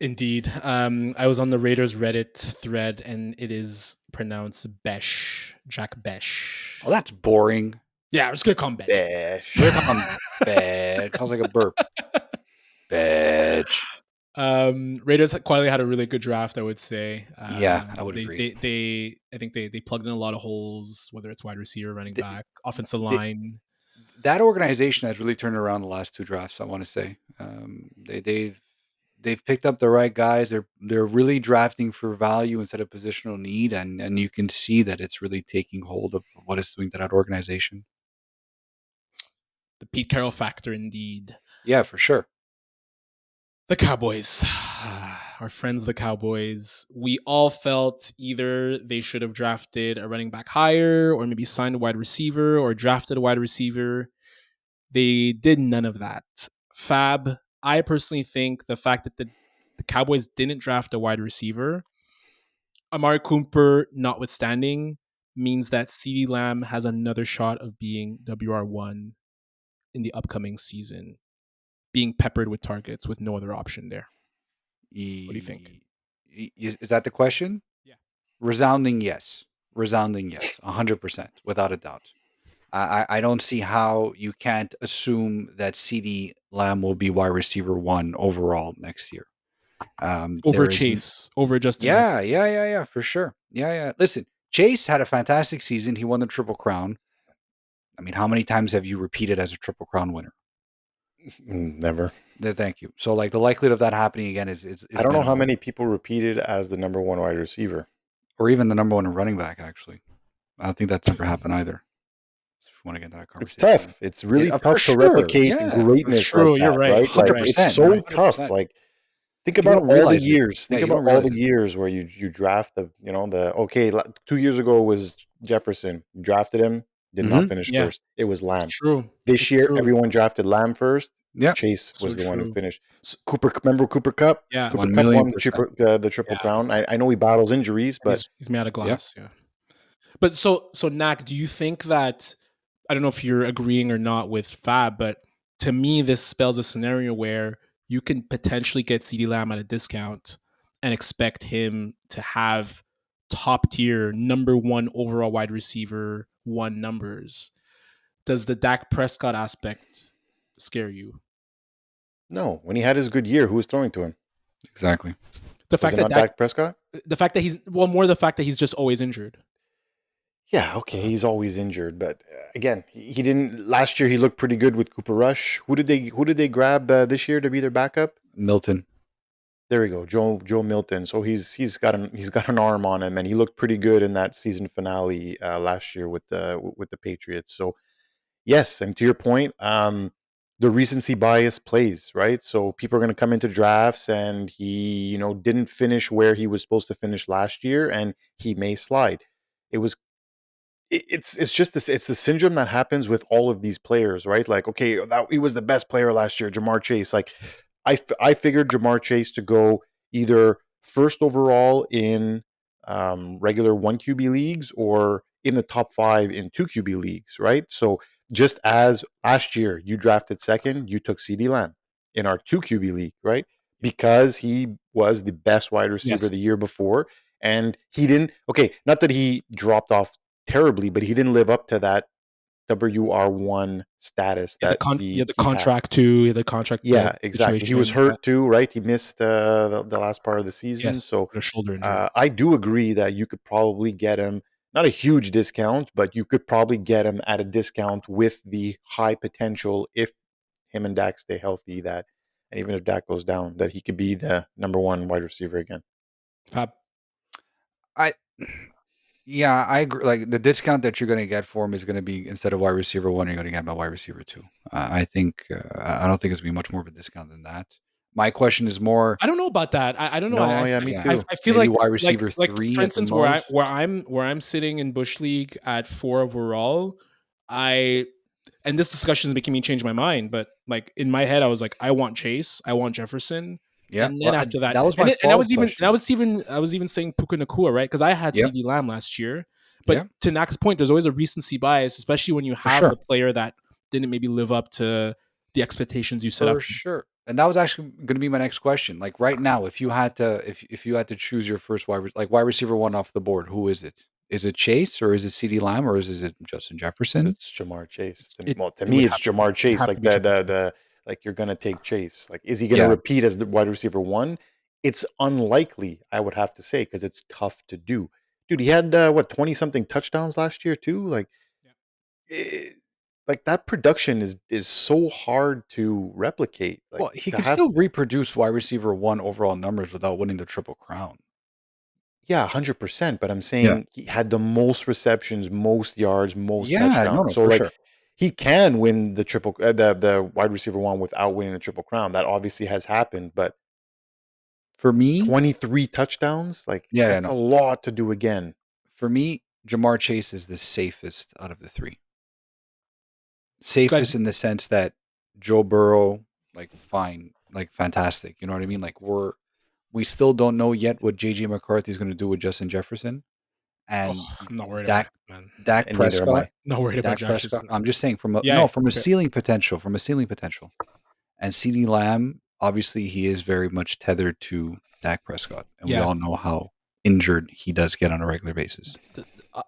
Speaker 1: Indeed. I was on the Raiders Reddit thread, and it is pronounced Besh. Jack Besh.
Speaker 2: Oh, that's boring.
Speaker 1: Yeah, I'm just going to call him Besh.
Speaker 3: Besh.
Speaker 2: We're calling him Besh. Sounds like a burp. Besh.
Speaker 1: Raiders quietly had a really good draft, I would say.
Speaker 2: Yeah, I would agree.
Speaker 1: I think they plugged in a lot of holes, whether it's wide receiver, running back, offensive line.
Speaker 2: That organization has really turned around the last 2 drafts, I want to say. they've picked up the right guys. They're really drafting for value instead of positional need, and you can see that it's really taking hold of what it's doing to that organization.
Speaker 1: The Pete Carroll factor, indeed.
Speaker 2: Yeah, for sure.
Speaker 1: The Cowboys. Our friends, the Cowboys. We all felt either they should have drafted a running back higher, or maybe signed a wide receiver, or drafted a wide receiver. They did none of that. Fab, I personally think the fact that the Cowboys didn't draft a wide receiver, Amari Cooper notwithstanding, means that CeeDee Lamb has another shot of being WR1 in the upcoming season, being peppered with targets with no other option there. What do you think?
Speaker 2: Is that the question?
Speaker 1: Yeah.
Speaker 2: Resounding yes. 100%, without a doubt. I don't see how you can't assume that CeeDee Lamb will be wide receiver 1 overall next year.
Speaker 1: Over Chase, over Justin.
Speaker 2: Yeah, for sure. Yeah. Listen, Chase had a fantastic season. He won the Triple Crown. I mean, how many times have you repeated as a Triple Crown winner?
Speaker 3: Never.
Speaker 2: Thank you. So, like, the likelihood of that happening again is
Speaker 3: I don't know how
Speaker 2: minimal.
Speaker 3: many people repeated as the number one wide receiver.
Speaker 2: Or even the number one running back, actually. I don't think that's ever happened either. If you want to get that conversation.
Speaker 3: It's tough. It's really tough to replicate greatness
Speaker 1: true,
Speaker 3: like
Speaker 1: you're
Speaker 3: that,
Speaker 1: right.
Speaker 3: Like
Speaker 2: 100%,
Speaker 3: it's so
Speaker 2: right?
Speaker 3: tough.
Speaker 2: 100%.
Speaker 3: Like think about
Speaker 2: don't
Speaker 3: all the
Speaker 2: realize it.
Speaker 3: years.
Speaker 2: Yeah,
Speaker 3: Think
Speaker 2: you don't
Speaker 3: about all the
Speaker 2: realize it.
Speaker 3: years where you draft okay, 2 years ago was Jefferson. You drafted him, did not finish
Speaker 1: Yeah.
Speaker 3: first. It was Lamb.
Speaker 1: It's true.
Speaker 3: This year, everyone drafted Lamb first.
Speaker 2: Yeah.
Speaker 3: Chase was
Speaker 1: So
Speaker 3: the one who
Speaker 1: true.
Speaker 3: finished. Remember Cooper Cup?
Speaker 1: Yeah.
Speaker 3: Cooper
Speaker 2: 1
Speaker 3: Cup
Speaker 2: million
Speaker 3: won
Speaker 2: percent.
Speaker 3: the Triple Crown. I know he battles injuries, but
Speaker 1: he's made out of glass. Yeah. But so Nacc, do you think that, I don't know if you're agreeing or not with Fab, but to me, this spells a scenario where you can potentially get CeeDee Lamb at a discount and expect him to have top tier number 1 overall wide receiver 1 numbers. Does the Dak Prescott aspect scare you?
Speaker 3: no. When he had his good year, who was throwing to him?
Speaker 2: Exactly.
Speaker 1: The fact that
Speaker 3: Dak Prescott?
Speaker 1: The fact that more the fact that he's just always injured.
Speaker 3: Yeah, okay, he's always injured, but again, he didn't. Last year, he looked pretty good with Cooper Rush. Who did they grab this year to be their backup?
Speaker 2: Milton.
Speaker 3: There we go, Joe Milton. So he's got an arm on him, and he looked pretty good in that season finale last year with the Patriots. So yes, and to your point, the recency bias plays, right? So people are going to come into drafts, and he didn't finish where he was supposed to finish last year, and he may slide. It's just this. It's the syndrome that happens with all of these players, right? Like, okay, he was the best player last year, Jamar Chase. Like, I figured Jamar Chase to go either first overall in regular 1 QB leagues or in the top 5 in 2 QB leagues, right? So just as last year you drafted second, you took CeeDee Lamb in our 2 QB league, right? Because he was the best wide receiver the year before, and he didn't. Okay, not that he dropped off terribly, but he didn't live up to that WR1 status that he
Speaker 1: contract too. The contract.
Speaker 3: Yeah, exactly. He was hurt too, right? He missed the last part of the season.
Speaker 1: Yes,
Speaker 3: so
Speaker 1: a shoulder injury.
Speaker 3: I do agree that you could probably get him, not a huge discount, but you could probably get him at a discount with the high potential if him and Dak stay healthy, that, and even if Dak goes down, that he could be the number 1 wide receiver again.
Speaker 1: Fab.
Speaker 2: Yeah, I agree. Like, the discount that you're going to get for him is going to be, instead of wide receiver 1, you're going to get by wide receiver 2. I think I don't think it's going to be much more of a discount than that. My question is more.
Speaker 1: I don't know about that. I don't know.
Speaker 3: No, me too.
Speaker 1: I feel
Speaker 2: maybe
Speaker 1: like
Speaker 2: wide receiver 3.
Speaker 1: For instance, where I'm sitting in Bush League at 4 overall, and this discussion is making me change my mind. But like in my head, I was like, I want Chase, I want Jefferson.
Speaker 2: Yeah,
Speaker 1: and then after that,
Speaker 2: that was my
Speaker 1: and I was even saying Puka Nacua, right? Because I had CeeDee Lamb last year. But to Nack's point, there's always a recency bias, especially when you have a player that didn't maybe live up to the expectations you set up.
Speaker 2: For sure. And that was actually going to be my next question. Like, right now, if you had to choose your first wide receiver 1 off the board, who is it? Is it Chase, or is it CeeDee Lamb, or is it Justin Jefferson?
Speaker 3: It's Jamar Chase. To me, it's Jamar Chase. Like like you're gonna take Chase. Like, is he gonna repeat as the wide receiver 1? It's unlikely, I would have to say, because it's tough to do. Dude, he had 20 something touchdowns last year too. Like, like that production is so hard to replicate. Like
Speaker 2: Well, he
Speaker 3: to
Speaker 2: could
Speaker 3: have
Speaker 2: still reproduce wide receiver 1 overall numbers without winning the Triple Crown.
Speaker 3: Yeah, 100%. But I'm
Speaker 2: Yeah.
Speaker 3: saying he had the most receptions, most yards, most
Speaker 2: Yeah,
Speaker 3: touchdowns.
Speaker 2: no,
Speaker 3: So
Speaker 2: for
Speaker 3: like
Speaker 2: sure.
Speaker 3: he can win the the wide receiver one without winning the triple crown. That obviously has happened, but
Speaker 2: For me,
Speaker 3: 23 touchdowns, like
Speaker 2: yeah,
Speaker 3: that's a
Speaker 2: no.
Speaker 3: lot to do again.
Speaker 2: For me, Jamar Chase is the safest out of the three.
Speaker 1: Guys,
Speaker 2: Safest in the sense that Joe Burrow, like fine, like fantastic. You know what I mean? Like we still don't know yet what JJ McCarthy is going to do with Justin Jefferson and
Speaker 1: I'm not worried about
Speaker 2: Dak
Speaker 1: him, man.
Speaker 2: Dak
Speaker 3: And neither am
Speaker 2: Prescott.
Speaker 3: I.
Speaker 1: Not worried about
Speaker 2: Dak
Speaker 1: Josh.
Speaker 2: Prescott. I'm just saying from a
Speaker 1: Yeah,
Speaker 2: from a
Speaker 1: okay.
Speaker 2: ceiling potential, And CeeDee Lamb, obviously he is very much tethered to Dak Prescott. And we
Speaker 1: Yeah.
Speaker 2: all know how injured he does get on a regular basis.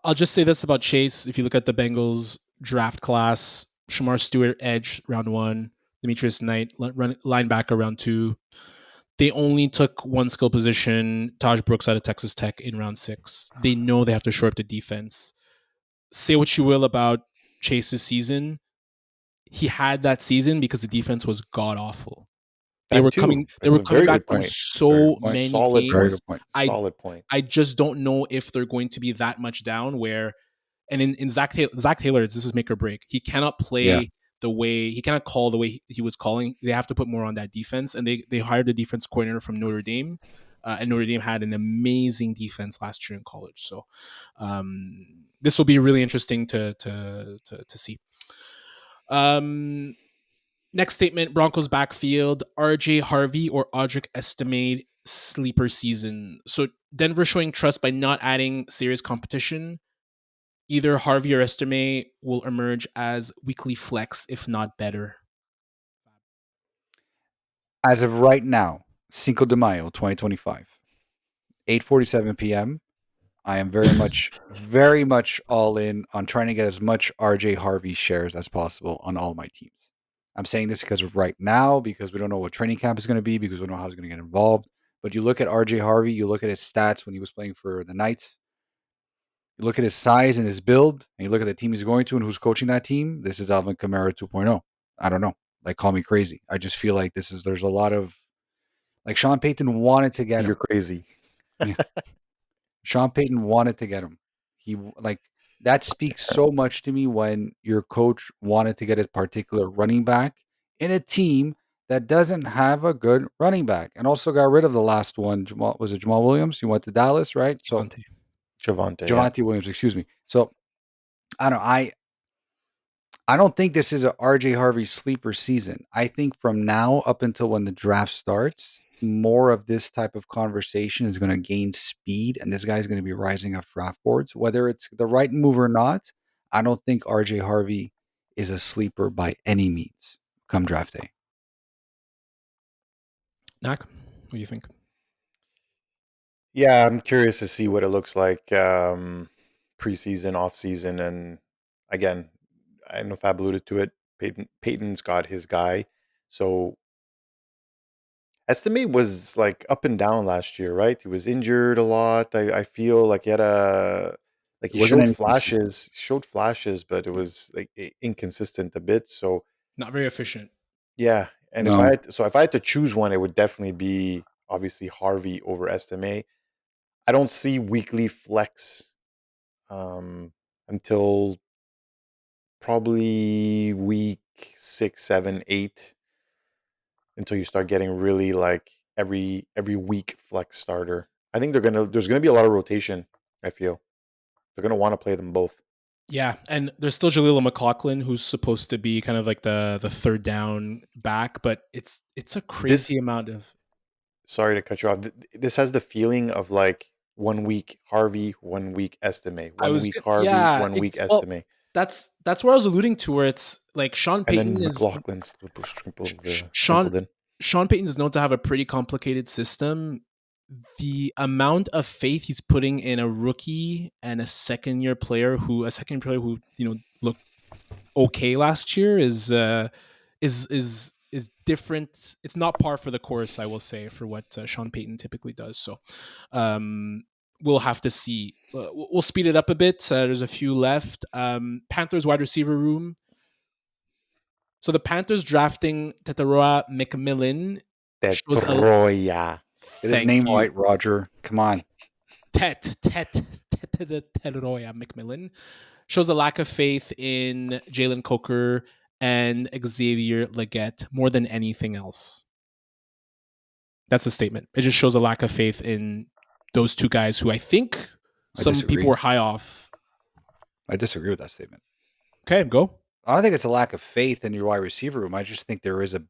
Speaker 1: I'll just say this about Chase. If you look at the Bengals draft class, Shamar Stewart, edge, round 1. Demetrius Knight, linebacker, round 2. They only took one skill position, Taj Brooks out of Texas Tech, in round 6. They know they have to shore up the defense. Say what you will about Chase's season. He had that season because the defense was god awful. They were coming back from so many
Speaker 3: Solid
Speaker 1: games.
Speaker 3: point.
Speaker 2: Very good point.
Speaker 3: Solid point.
Speaker 1: I just don't know if they're going to be that much down where, and in Zach Taylor, this is make or break. He cannot play the way, he cannot call the way he was calling. They have to put more on that defense. And they hired a defense coordinator from Notre Dame. And Notre Dame had an amazing defense last year in college. So this will be really interesting to see. Next statement, Broncos backfield, RJ Harvey or Audric Estime sleeper season. So Denver showing trust by not adding serious competition. Either Harvey or Estime will emerge as weekly flex, if not better.
Speaker 2: As of right now, Cinco de Mayo 2025, 8:47 p.m., I am very much all in on trying to get as much RJ Harvey shares as possible on all my teams. I'm saying this because of right now, because we don't know what training camp is going to be, because we don't know how he's going to get involved. But you look at RJ Harvey, you look at his stats when he was playing for the Knights, you look at his size and his build, and you look at the team he's going to and who's coaching that team. This is Alvin Kamara 2.0. I don't know. Like, call me crazy. I just feel like there's a lot of, like, Sean Payton wanted to get him.
Speaker 3: You're crazy.
Speaker 2: Yeah. Sean Payton wanted to get him. That speaks so much to me when your coach wanted to get a particular running back in a team that doesn't have a good running back, and also got rid of the last one. Jamal Williams? He went to Dallas, right? So Javonte Williams, excuse me. So I don't know. I don't think this is a RJ Harvey sleeper season. I think from now up until when the draft starts, more of this type of conversation is going to gain speed, and this guy's going to be rising off draft boards. Whether it's the right move or not, I don't think RJ Harvey is a sleeper by any means come draft day.
Speaker 1: Nacc, what do you think?
Speaker 3: Yeah, I'm curious to see what it looks like preseason, off season, and again, I don't know if I've alluded to it. Peyton's got his guy, so Estime was like up and down last year, right? He was injured a lot. I feel like he had he
Speaker 2: Wasn't
Speaker 3: showed
Speaker 2: any consistency.
Speaker 3: flashes, but it was like inconsistent a bit. So
Speaker 1: Not very efficient.
Speaker 3: yeah, and
Speaker 2: No.
Speaker 3: if I had to choose one, it would definitely be obviously Harvey over Estime. I don't see weekly flex until probably week 6, 7, 8, until you start getting really like every week flex starter. I think there's gonna be a lot of rotation. I feel they're gonna want to play them both.
Speaker 1: Yeah, and there's still Jaleel McLaughlin, who's supposed to be kind of like the third down back, but it's a crazy amount of.
Speaker 3: Sorry to cut you off. This has the feeling of like 1 week Harvey, 1 week Estime,
Speaker 1: I
Speaker 3: 1 week Harvey, 1 week Estime,
Speaker 1: that's where I was alluding to, where it's like Sean
Speaker 3: and then
Speaker 1: Payton is
Speaker 3: McLaughlin sprinkled in.
Speaker 1: Sean Payton is known to have a pretty complicated system. The amount of faith he's putting in a rookie and a second player who looked okay last year is different. It's not par for the course, I will say, for what Sean Payton typically does. So we'll have to see. We'll speed it up a bit. There's a few left. Panthers wide receiver room. So the Panthers drafting Tetaroa McMillan shows
Speaker 3: Tetroya.
Speaker 2: Get his name right, Roger. Come on.
Speaker 1: Tetaroya McMillan shows a lack of faith in Jalen Coker and Xavier Legette more than anything else. That's a statement. It just shows a lack of faith in those two guys who I think some people were high off.
Speaker 2: I disagree with that statement.
Speaker 1: Okay, go.
Speaker 2: I don't think it's a lack of faith in your wide receiver room. I just think there is a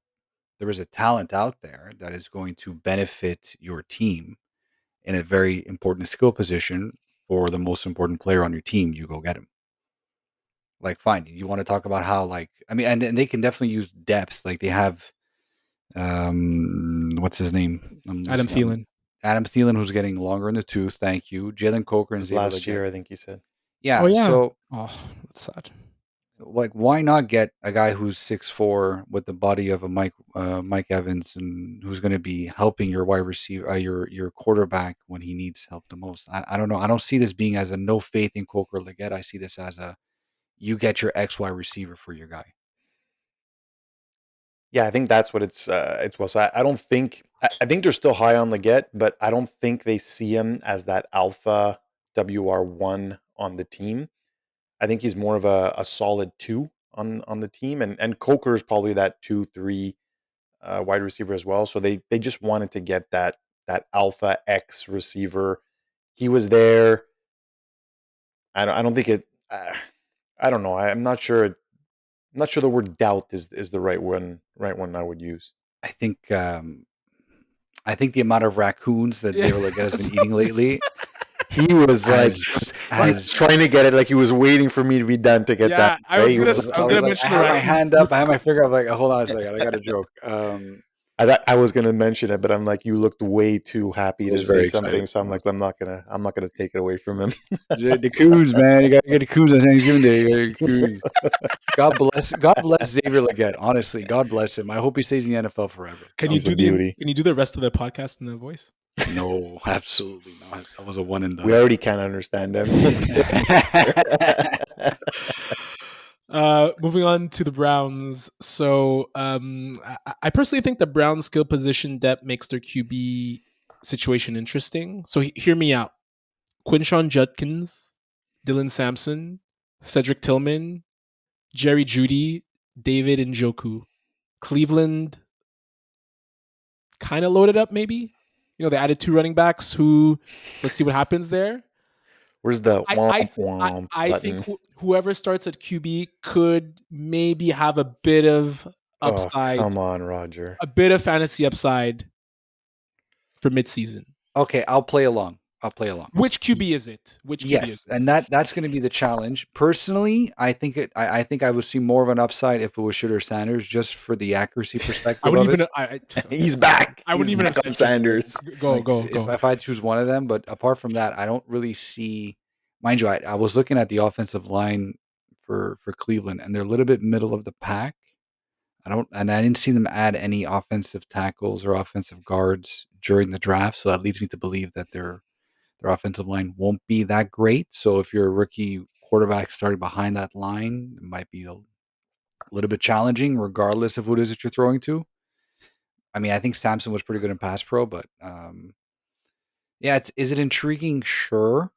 Speaker 2: talent out there that is going to benefit your team in a very important skill position for the most important player on your team. You go get him. Like, fine. You want to talk about how, like, I mean, and they can definitely use depth. Like, they have, what's his name?
Speaker 1: Adam Thielen.
Speaker 2: Adam Thielen, who's getting longer in the tooth. Thank you. Jalen Coker and Xavier
Speaker 3: last year, I think you said.
Speaker 2: Yeah.
Speaker 1: Oh, yeah.
Speaker 2: So,
Speaker 1: that's sad.
Speaker 2: Like, why not get a guy who's 6'4" with the body of a Mike Evans, and who's going to be helping your wide receiver, your quarterback when he needs help the most? I don't know. I don't see this being as a no faith in Coker Leggett. I see this as a you get your XY receiver for your guy.
Speaker 3: Yeah, I think that's what it's well. So I don't think I think they're still high on Leggett, but I don't think they see him as that alpha WR1 on the team. I think he's more of a solid 2 on the team, and Coker is probably that 2-3 wide receiver as well. So they just wanted to get that alpha X receiver. He was there. I don't think it. I don't know. I'm not sure. I'm not sure the word doubt is the right one I would use.
Speaker 2: I think the amount of raccoons that Xavier Leggett has been eating lately.
Speaker 3: He was like trying to get it, like he was waiting for me to be done to get that.
Speaker 1: I was gonna mention.
Speaker 2: I had my hand up. I had my finger up. Like, hold on a second. I got a joke.
Speaker 3: I was gonna mention it, but I'm like, you looked way too happy to say something, so I'm like, I'm not gonna take it away from him.
Speaker 2: The coons, man. You gotta get the coons on Thanksgiving Day. You gotta get the coons. God bless Xavier Leggett. Honestly, God bless him. I hope he stays in the NFL forever.
Speaker 1: Can you do the rest of the podcast in the voice?
Speaker 2: No, absolutely not. That was a one and done.
Speaker 3: We already can't understand him.
Speaker 1: Moving on to the Browns. So I personally think the Browns skill position depth makes their QB situation interesting. So hear me out. Quinshon Judkins, Dylan Sampson, Cedric Tillman, Jerry Jeudy, David Njoku. Cleveland kind of loaded up, maybe. You know, they added 2 running backs who, let's see what happens there.
Speaker 3: Where's the
Speaker 1: I think whoever starts at QB could maybe have a bit of upside.
Speaker 3: Oh, come on, Roger.
Speaker 1: A bit of fantasy upside for midseason.
Speaker 2: Okay, I'll play along.
Speaker 1: Which QB is it?
Speaker 2: And that's going to be the challenge. Personally, I think I would see more of an upside if it was Shooter Sanders, just for the accuracy perspective.
Speaker 1: I wouldn't even.
Speaker 3: He's back.
Speaker 1: I wouldn't even have said
Speaker 3: Sanders.
Speaker 1: Go.
Speaker 2: If I choose one of them, but apart from that, I don't really see. Mind you, I was looking at the offensive line for Cleveland, and they're a little bit middle of the pack. I didn't see them add any offensive tackles or offensive guards during the draft, so that leads me to believe that their offensive line won't be that great. So if you're a rookie quarterback starting behind that line, it might be a little bit challenging, regardless of who it is that you're throwing to. I mean, I think Sampson was pretty good in pass pro, but is it intriguing? Sure.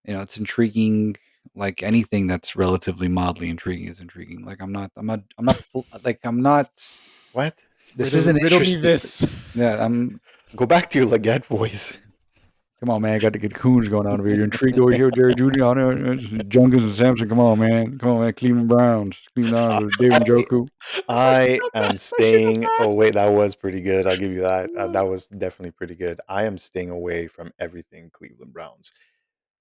Speaker 2: You know, it's intriguing. Like anything that's relatively mildly intriguing is intriguing. Like I'm not.
Speaker 3: What?
Speaker 2: This isn't interesting.
Speaker 1: This.
Speaker 2: Yeah,
Speaker 3: go back to your Leggett voice.
Speaker 2: Come on, man. I got to get coons going on over here. You're intrigued over here with Jerry Jeudy on it. Jungles and Sampson. Come on, man. Cleveland Browns. Cleveland David Njoku.
Speaker 3: I am staying. Oh, wait. That was pretty good. I'll give you that. That was definitely pretty good. I am staying away from everything Cleveland Browns.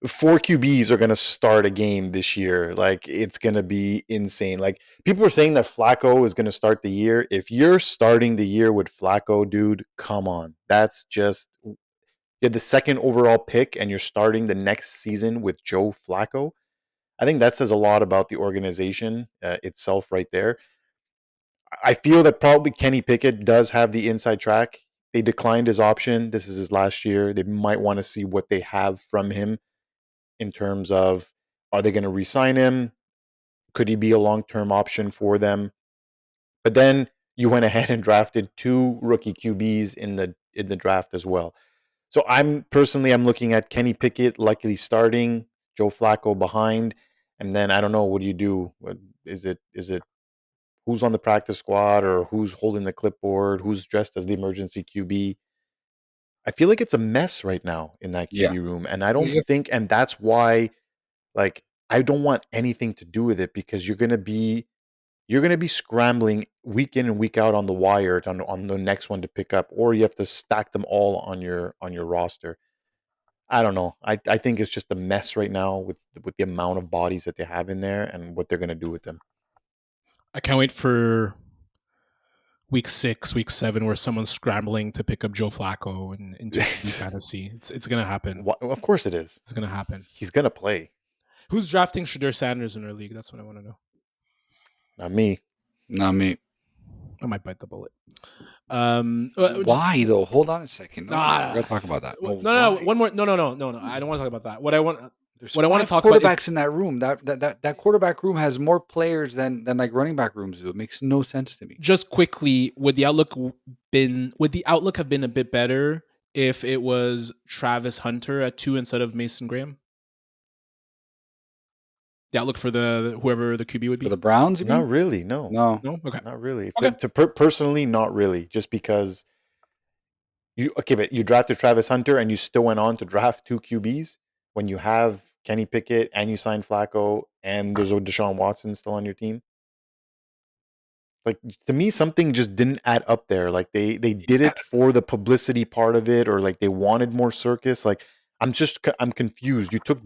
Speaker 3: 4 QBs are going to start a game this year. Like, it's going to be insane. Like, people are saying that Flacco is going to start the year. If you're starting the year with Flacco, dude, come on. That's just... You're the 2nd overall pick, and you're starting the next season with Joe Flacco. I think that says a lot about the organization itself right there. I feel that probably Kenny Pickett does have the inside track. They declined his option. This is his last year. They might want to see what they have from him in terms of, are they going to re-sign him? Could he be a long-term option for them? But then you went ahead and drafted 2 rookie QBs in the draft as well. So I'm looking at Kenny Pickett likely starting, Joe Flacco behind, and then I don't know, what do you do? Is it who's on the practice squad or who's holding the clipboard, who's dressed as the emergency QB? I feel like it's a mess right now in that
Speaker 2: Yeah.
Speaker 3: QB room, and I don't think, and that's why, like, I don't want anything to do with it, because you're gonna be scrambling week in and week out on the wire on the next one to pick up, or you have to stack them all on your roster. I don't know. I think it's just a mess right now with the amount of bodies that they have in there and what they're gonna do with them.
Speaker 1: I can't wait for week 6, week 7, where someone's scrambling to pick up Joe Flacco and into fantasy. It's gonna happen.
Speaker 3: Of course it is.
Speaker 1: It's gonna happen.
Speaker 3: He's gonna play.
Speaker 1: Who's drafting Shakir Sanders in our league? That's what I want to know.
Speaker 3: Not me.
Speaker 2: Not me.
Speaker 1: I might bite the bullet.
Speaker 2: Why though? Hold on a second. No, we're gonna talk about that.
Speaker 1: No. One more. No. I don't want to talk about that. What I want to talk
Speaker 2: quarterbacks
Speaker 1: about
Speaker 2: in that room. That quarterback room has more players than like running back rooms do. It makes no sense to me.
Speaker 1: Just quickly, would the outlook have been a bit better if it was Travis Hunter at 2 instead of Mason Graham? The outlook for whoever the QB would be
Speaker 2: for the Browns? You mean?
Speaker 3: Not really. No.
Speaker 1: Okay.
Speaker 3: Not really.
Speaker 1: Okay.
Speaker 3: Personally, not really. Just because but you drafted Travis Hunter and you still went on to draft 2 QBs when you have Kenny Pickett and you signed Flacco and there's a Deshaun Watson still on your team. Like, to me, something just didn't add up there. Like, they did it for the publicity part of it, or like they wanted more circus. Like, I'm confused. You took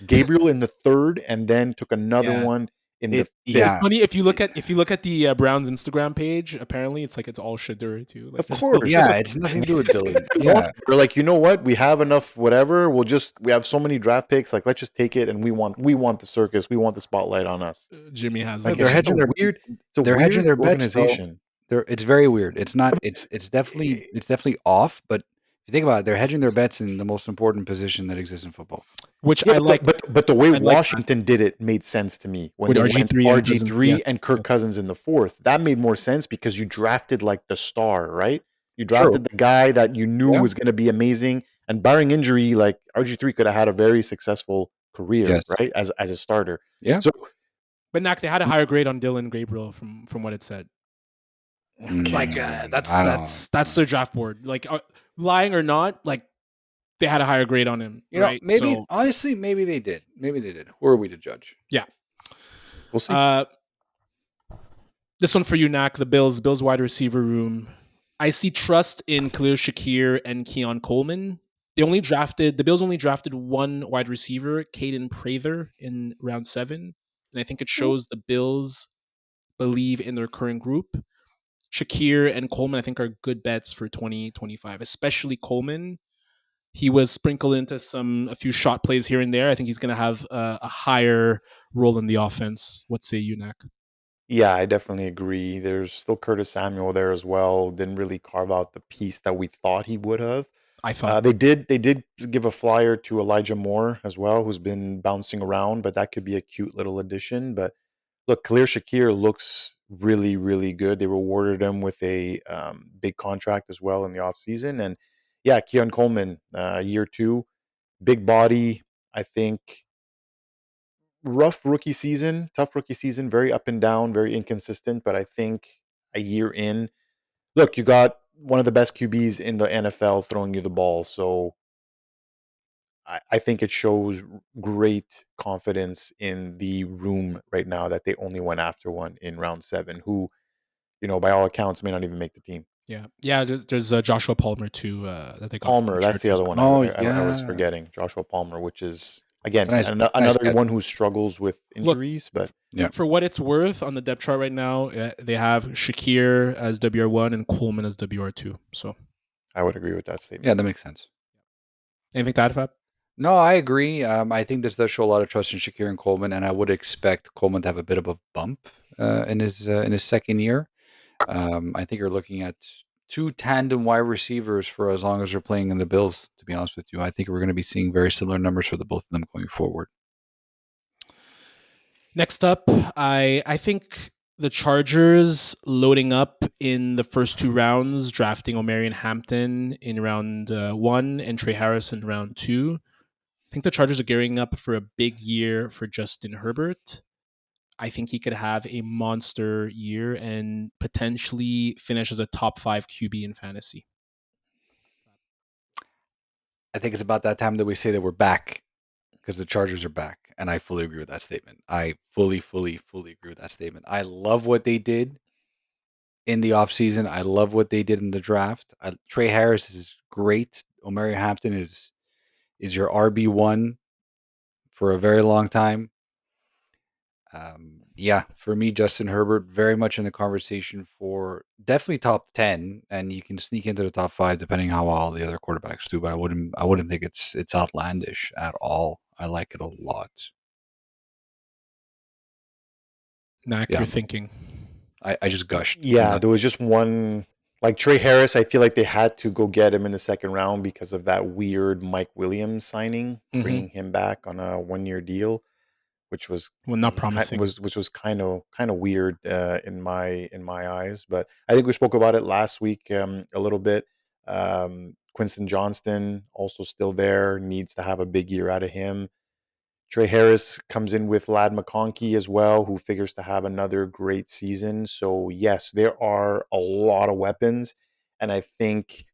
Speaker 3: Gabriel in the 3rd and then took another one in the 5th.
Speaker 1: It's funny if you look at the Browns Instagram page. Apparently, it's all Shakir too.
Speaker 3: Of course,
Speaker 2: it's nothing to do with Dylan. Yeah,
Speaker 3: we're like, you know what? We have enough. Whatever. We have so many draft picks. Like, let's just take it, and we want the circus. We want the spotlight on us.
Speaker 1: Jimmy has
Speaker 2: like they're hedging their weird. They're hedging their organization. It's very weird. It's not. It's definitely off. But if you think about it, they're hedging their bets in the most important position that exists in football.
Speaker 1: Which I like,
Speaker 3: but the way Washington did it made sense to me when they went RG3 and Kirk Cousins in the 4th. That made more sense because you drafted like the star, right? You drafted the guy that you knew was going to be amazing, and barring injury, like RG3 could have had a very successful career, right, as a starter.
Speaker 2: Yeah.
Speaker 3: So,
Speaker 1: but Nacc, they had a higher grade on Dylan Gabriel from what it said. Like that's their draft board. Like, lying or not, like, they had a higher grade on him.
Speaker 2: You know, maybe honestly, maybe they did. Who are we to judge?
Speaker 1: Yeah,
Speaker 3: we'll see.
Speaker 1: This one for you, Nacc. The Bills wide receiver room. I see trust in Khalil Shakir and Keon Coleman. The Bills only drafted 1 wide receiver, Caden Prather, in round 7, and I think it shows the Bills believe in their current group. Shakir and Coleman, I think, are good bets for 2025, especially Coleman. He was sprinkled into a few shot plays here and there. I think he's going to have a higher role in the offense. What say you, Nacc?
Speaker 3: Yeah, I definitely agree. There's still Curtis Samuel there as well. Didn't really carve out the piece that we thought he would have.
Speaker 1: I thought
Speaker 3: they did give a flyer to Elijah Moore as well, who's been bouncing around, but that could be a cute little addition. But look, Khalil Shakir looks really, really good. They rewarded him with a big contract as well in the offseason. And yeah, Keon Coleman, year 2, big body. I think tough rookie season, very up and down, very inconsistent. But I think a year in, look, you got one of the best QBs in the NFL throwing you the ball. So I think it shows great confidence in the room right now that they only went after one in round 7, who, by all accounts, may not even make the team.
Speaker 1: Yeah. There's Joshua Palmer too. That they got.
Speaker 3: Palmer, that's the other one. I was forgetting Joshua Palmer, which is again another one who struggles with injuries. But
Speaker 1: for what it's worth, on the depth chart right now, they have Shakir as WR1 and Coleman as WR2. So
Speaker 3: I would agree with that statement.
Speaker 2: Yeah, that makes sense.
Speaker 1: Anything to add, Fab?
Speaker 2: No, I agree. I think this does show a lot of trust in Shakir and Coleman, and I would expect Coleman to have a bit of a bump in his second year. I think you're looking at 2 tandem wide receivers for as long as they're playing in the Bills, to be honest with you. I think we're going to be seeing very similar numbers for the both of them going forward.
Speaker 1: Next up, I think The Chargers loading up in the first 2 rounds, drafting Omarion Hampton in round 1 and Trey Harris in round 2. I think the Chargers are gearing up for a big year for Justin Herbert. I think he could have a monster year and potentially finish as a top 5 QB in fantasy.
Speaker 2: I think it's about that time that we say that we're back because the Chargers are back. And I fully agree with that statement. I fully agree with that statement. I love what they did in the offseason. I love what they did in the draft. Trey Harris is great. Omarion Hampton is your RB1 for a very long time. Yeah, for me, Justin Herbert very much in the conversation for definitely top 10, and you can sneak into the top 5 depending how all the other quarterbacks do. But I wouldn't think it's outlandish at all. I like it a lot.
Speaker 1: Nacc,
Speaker 2: Yeah.
Speaker 1: you're thinking.
Speaker 2: I just gushed.
Speaker 3: Yeah, there was just one, like Trey Harris. I feel like they had to go get him in the second round because of that weird Mike Williams signing, bringing him back on a 1-year deal, which was
Speaker 1: not promising.
Speaker 3: which was kind of weird in my eyes. But I think we spoke about it last week a little bit. Quinton Johnston also still there, needs to have a big year out of him. Trey Harris comes in with Ladd McConkey as well, who figures to have another great season. So yes, there are a lot of weapons, and I think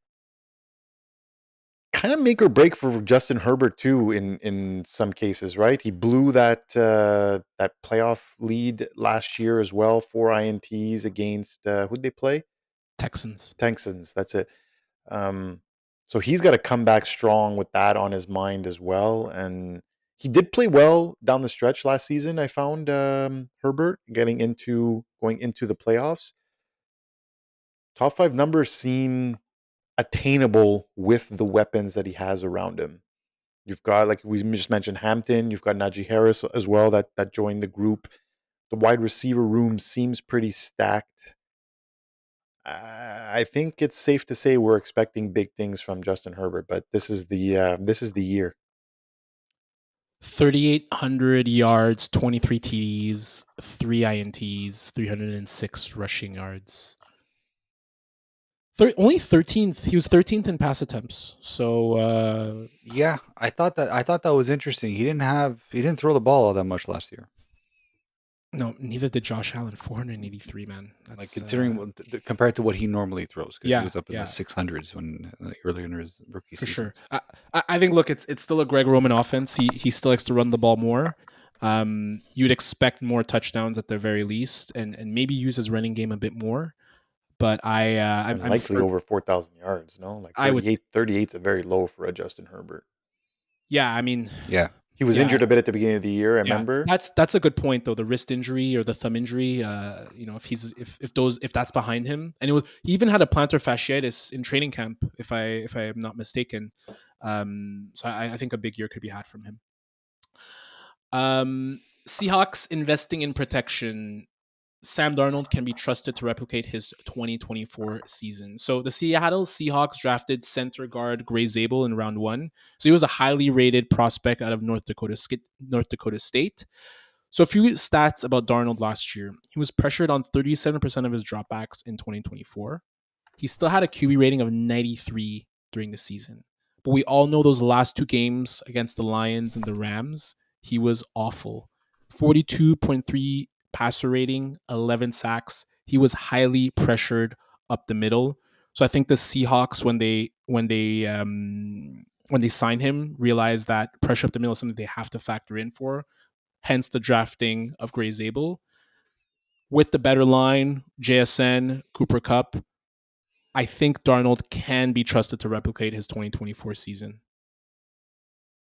Speaker 3: kind of make or break for Justin Herbert too. In some cases, right? He blew that that playoff lead last year as well. 4 INTs against who'd they play?
Speaker 1: Texans.
Speaker 3: That's it. So he's got to come back strong with that on his mind as well. And he did play well down the stretch last season. I found Herbert going into the playoffs. Top 5 numbers seem attainable with the weapons that he has around him. You've got, like we just mentioned, Hampton. You've got Najee Harris as well that joined the group. The wide receiver room seems pretty stacked. I think it's safe to say we're expecting big things from Justin Herbert, but this is the year.
Speaker 1: 3,800 yards, 23 TDs, 3 INTs, 306 rushing yards. Only 13th. He was 13th in pass attempts. So
Speaker 2: yeah, I thought that was interesting. He didn't throw the ball all that much last year.
Speaker 1: No, neither did Josh Allen. 483, man.
Speaker 2: That's, like considering compared to what he normally throws, because he was up in the 600s when earlier in his rookie season.
Speaker 1: For sure. I think, look, it's still a Greg Roman offense. He still likes to run the ball more. You'd expect more touchdowns at the very least, and maybe use his running game a bit more. But I'm
Speaker 3: likely over 4,000 yards. No, like 38's a very low for a Justin Herbert.
Speaker 1: Yeah, I mean,
Speaker 2: yeah.
Speaker 3: He was injured a bit at the beginning of the year. I remember.
Speaker 1: That's a good point though. The wrist injury or the thumb injury. If that's behind him, and he even had a plantar fasciitis in training camp, if I am not mistaken. So I think a big year could be had from him. Seahawks investing in protection. Sam Darnold can be trusted to replicate his 2024 season. So the Seattle Seahawks drafted center guard Gray Zabel in round 1. So he was a highly rated prospect out of North Dakota State. So a few stats about Darnold last year. He was pressured on 37% of his dropbacks in 2024. He still had a QB rating of 93 during the season. But we all know those last 2 games against the Lions and the Rams, he was awful. 42.3 passer rating, 11 sacks. He was highly pressured up the middle. So I think the Seahawks, when they sign him, realize that pressure up the middle is something they have to factor in for. Hence the drafting of Gray Zabel. With the better line, JSN, Cooper Kupp, I think Darnold can be trusted to replicate his 2024 season.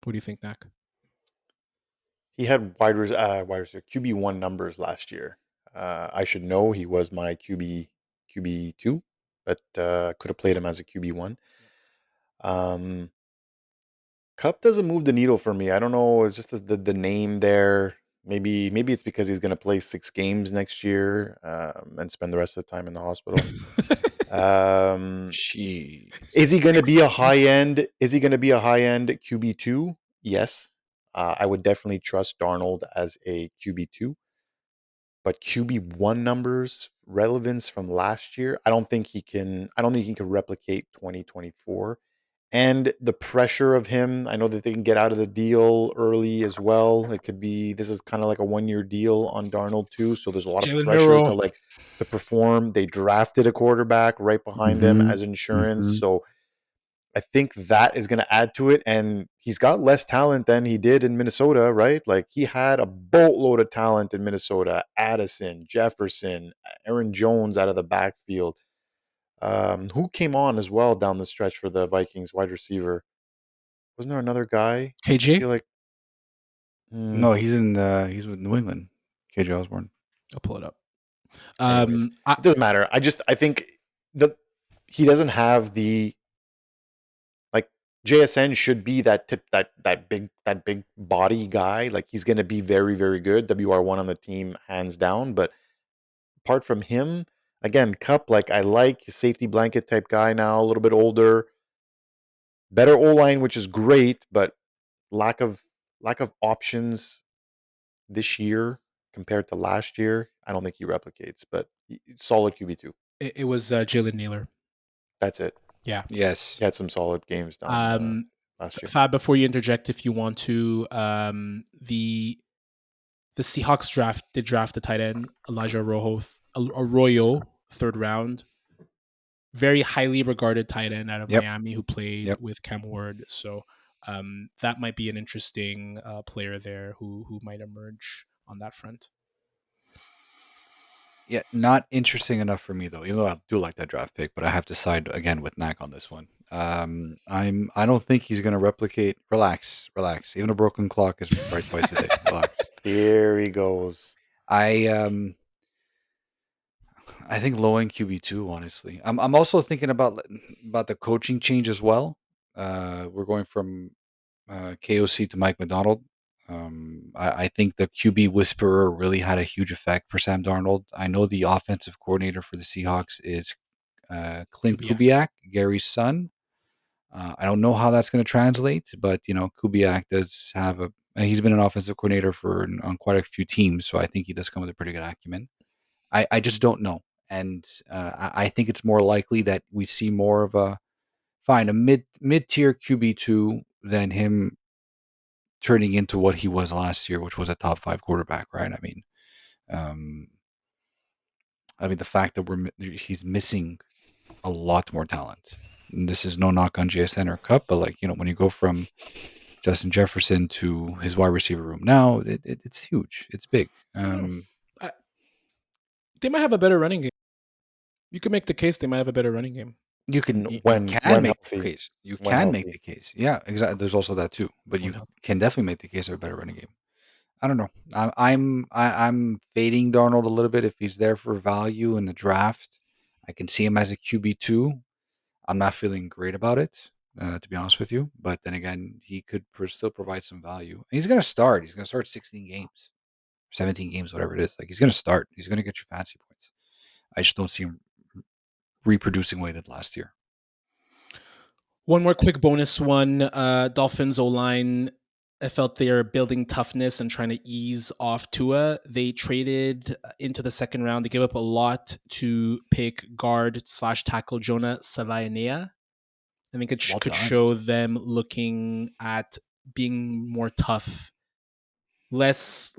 Speaker 1: What do you think, Nacc?
Speaker 3: He had wide receiver QB1 numbers last year. I should know he was my QB2, but could have played him as a QB1. Kupp doesn't move the needle for me. I don't know. It's just the name there. Maybe it's because he's going to play 6 games next year and spend the rest of the time in the hospital. Is he going to be a high end? Is he going to be a high end QB2? Yes. I would definitely trust Darnold as a QB2. but QB1 numbers, relevance from last year, I don't think he can replicate 2024. And the pressure of him, I know that they can get out of the deal early as well. This is kind of like a 1-year deal on Darnold too. So there's a lot of
Speaker 1: Jalen
Speaker 3: pressure
Speaker 1: Miro.
Speaker 3: to perform. They drafted a quarterback right behind him as insurance. So I think that is going to add to it. And he's got less talent than he did in Minnesota, right? Like he had a boatload of talent in Minnesota. Addison, Jefferson, Aaron Jones out of the backfield. Who came on as well down the stretch for the Vikings wide receiver? Wasn't there another guy? I
Speaker 1: KJ.
Speaker 3: feel like
Speaker 2: No, he's with New England. KJ Osborne.
Speaker 1: I'll pull it up.
Speaker 3: anyways, it doesn't matter. I think that he doesn't have the like JSN should be that big body guy. Like he's going to be very very good. WR1 on the team hands down. But apart from him, again, Cup I like safety blanket type guy now, a little bit older, better O line, which is great, but lack of options this year compared to last year. I don't think he replicates, but solid QB2.
Speaker 1: It was Jalen Naylor.
Speaker 3: That's it.
Speaker 1: Yeah.
Speaker 2: Yes.
Speaker 3: He had some solid games down last year.
Speaker 1: Fab, before you interject, if you want to, the Seahawks did draft the tight end Elijah Arroyo, 3rd round. Very highly regarded tight end out of Miami who played with Cam Ward. So that might be an interesting player there who might emerge on that front.
Speaker 2: Yeah, not interesting enough for me though. Even though I do like that draft pick, but I have to side again with Nacc on this one. I don't think he's going to replicate. Relax. Even a broken clock is right twice a day. Relax.
Speaker 3: Here he goes.
Speaker 2: I think low end QB2. Honestly, I'm also thinking about the coaching change as well. We're going from KOC to Mike McDonald. I think the QB whisperer really had a huge effect for Sam Darnold. I know the offensive coordinator for the Seahawks is Clint Kubiak, Gary's son. I don't know how that's going to translate, but Kubiak does have he's been an offensive coordinator on quite a few teams, so I think he does come with a pretty good acumen. I just don't know, and I think it's more likely that we see more of a mid-tier QB2 than him turning into what he was last year, which was a top 5 quarterback, right? I mean, the fact that he's missing a lot more talent. And this is no knock on JSN or Cup, but when you go from Justin Jefferson to his wide receiver room now, it's huge. It's big.
Speaker 1: They might have a better running game. You can make the case they might have a better running game.
Speaker 2: You can make the case. You can make the case. Yeah, exactly. There's also that too, but you can definitely make the case of a better running game. I don't know. I'm fading Darnold a little bit if he's there for value in the draft. I can see him as a QB2. I'm not feeling great about it, to be honest with you. But then again, he could still provide some value. And he's going to start. He's going to start 16 games, 17 games, whatever it is. He's going to start. He's going to get you fancy points. I just don't see him reproducing what he did last year.
Speaker 1: One more quick bonus one. Dolphins O-line, I felt they are building toughness and trying to ease off Tua. They traded into the 2nd round. They gave up a lot to pick guard/tackle Jonah Savainea. I think it could show them looking at being more tough, less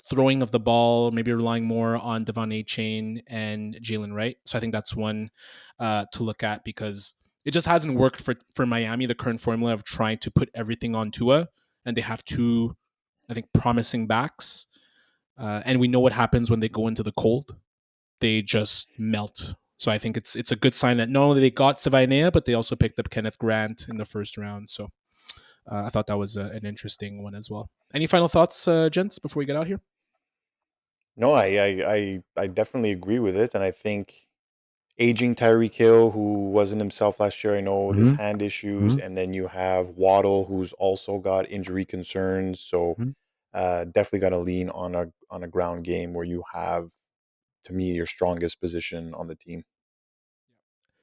Speaker 1: throwing of the ball, maybe relying more on Devon Achane and Jalen Wright. So I think that's one to look at because it just hasn't worked for Miami, the current formula of trying to put everything on Tua. And they have 2, I think, promising backs. And we know what happens when they go into the cold. They just melt. So I think it's a good sign that not only they got Savainea, but they also picked up Kenneth Grant in the 1st round. So I thought that was an interesting one as well. Any final thoughts, gents, before we get out here?
Speaker 3: No, I definitely agree with it. And I think aging Tyreek Hill, who wasn't himself last year, I know his hand issues, and then you have Waddle, who's also got injury concerns. So definitely got to lean on a ground game where you have, to me, your strongest position on the team.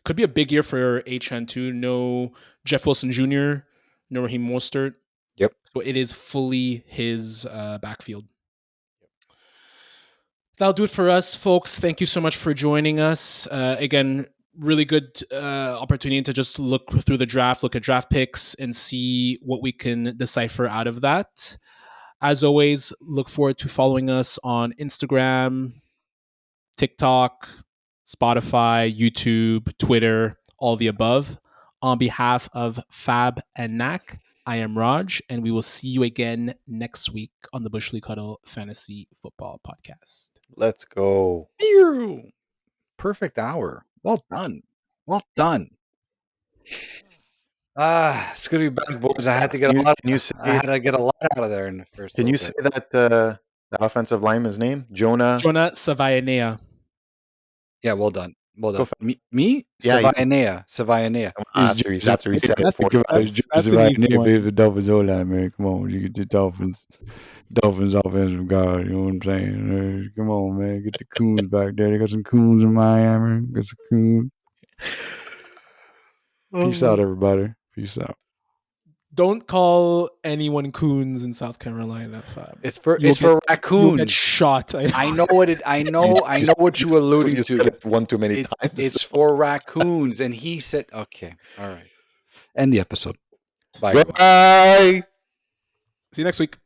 Speaker 1: Could be a big year for Achane too. No Jeff Wilson Jr., no Raheem Mostert.
Speaker 2: Yep.
Speaker 1: So it is fully his backfield. That'll do it for us, folks. Thank you so much for joining us. Again, really good opportunity to just look through the draft, look at draft picks, and see what we can decipher out of that. As always, look forward to following us on Instagram, TikTok, Spotify, YouTube, Twitter, all the above. On behalf of Fab and Nacc, I am Raj, and we will see you again next week on the Bush League Huddle Fantasy Football Podcast.
Speaker 3: Let's go.
Speaker 2: Perfect hour. Well done. Well done. It's gonna be back, boys. I had to get I had to get a lot out of there in the first.
Speaker 3: Can you say that the offensive lineman's name? Jonah
Speaker 1: Savayanea.
Speaker 2: Yeah, well done. Well done. Me?
Speaker 3: Yeah,
Speaker 2: Savayanea.
Speaker 3: After he said
Speaker 4: That's
Speaker 3: it.
Speaker 4: an easy one.
Speaker 5: The Dolphins O-line, man. Come on, you get the Dolphins offensive guard. You know what I'm saying? Come on, man. Get the Coons back there. They got some Coons in Miami. Got some Coons. Peace out, everybody. Peace out.
Speaker 1: Don't call anyone coons in South Carolina, Fab.
Speaker 2: It's for raccoons.
Speaker 1: You'll get shot.
Speaker 2: I know what it. I know what you alluding to.
Speaker 3: One too many times.
Speaker 2: It's for raccoons, and he said, "Okay, all right." End the episode. Bye.
Speaker 3: Bye.
Speaker 1: See you next week.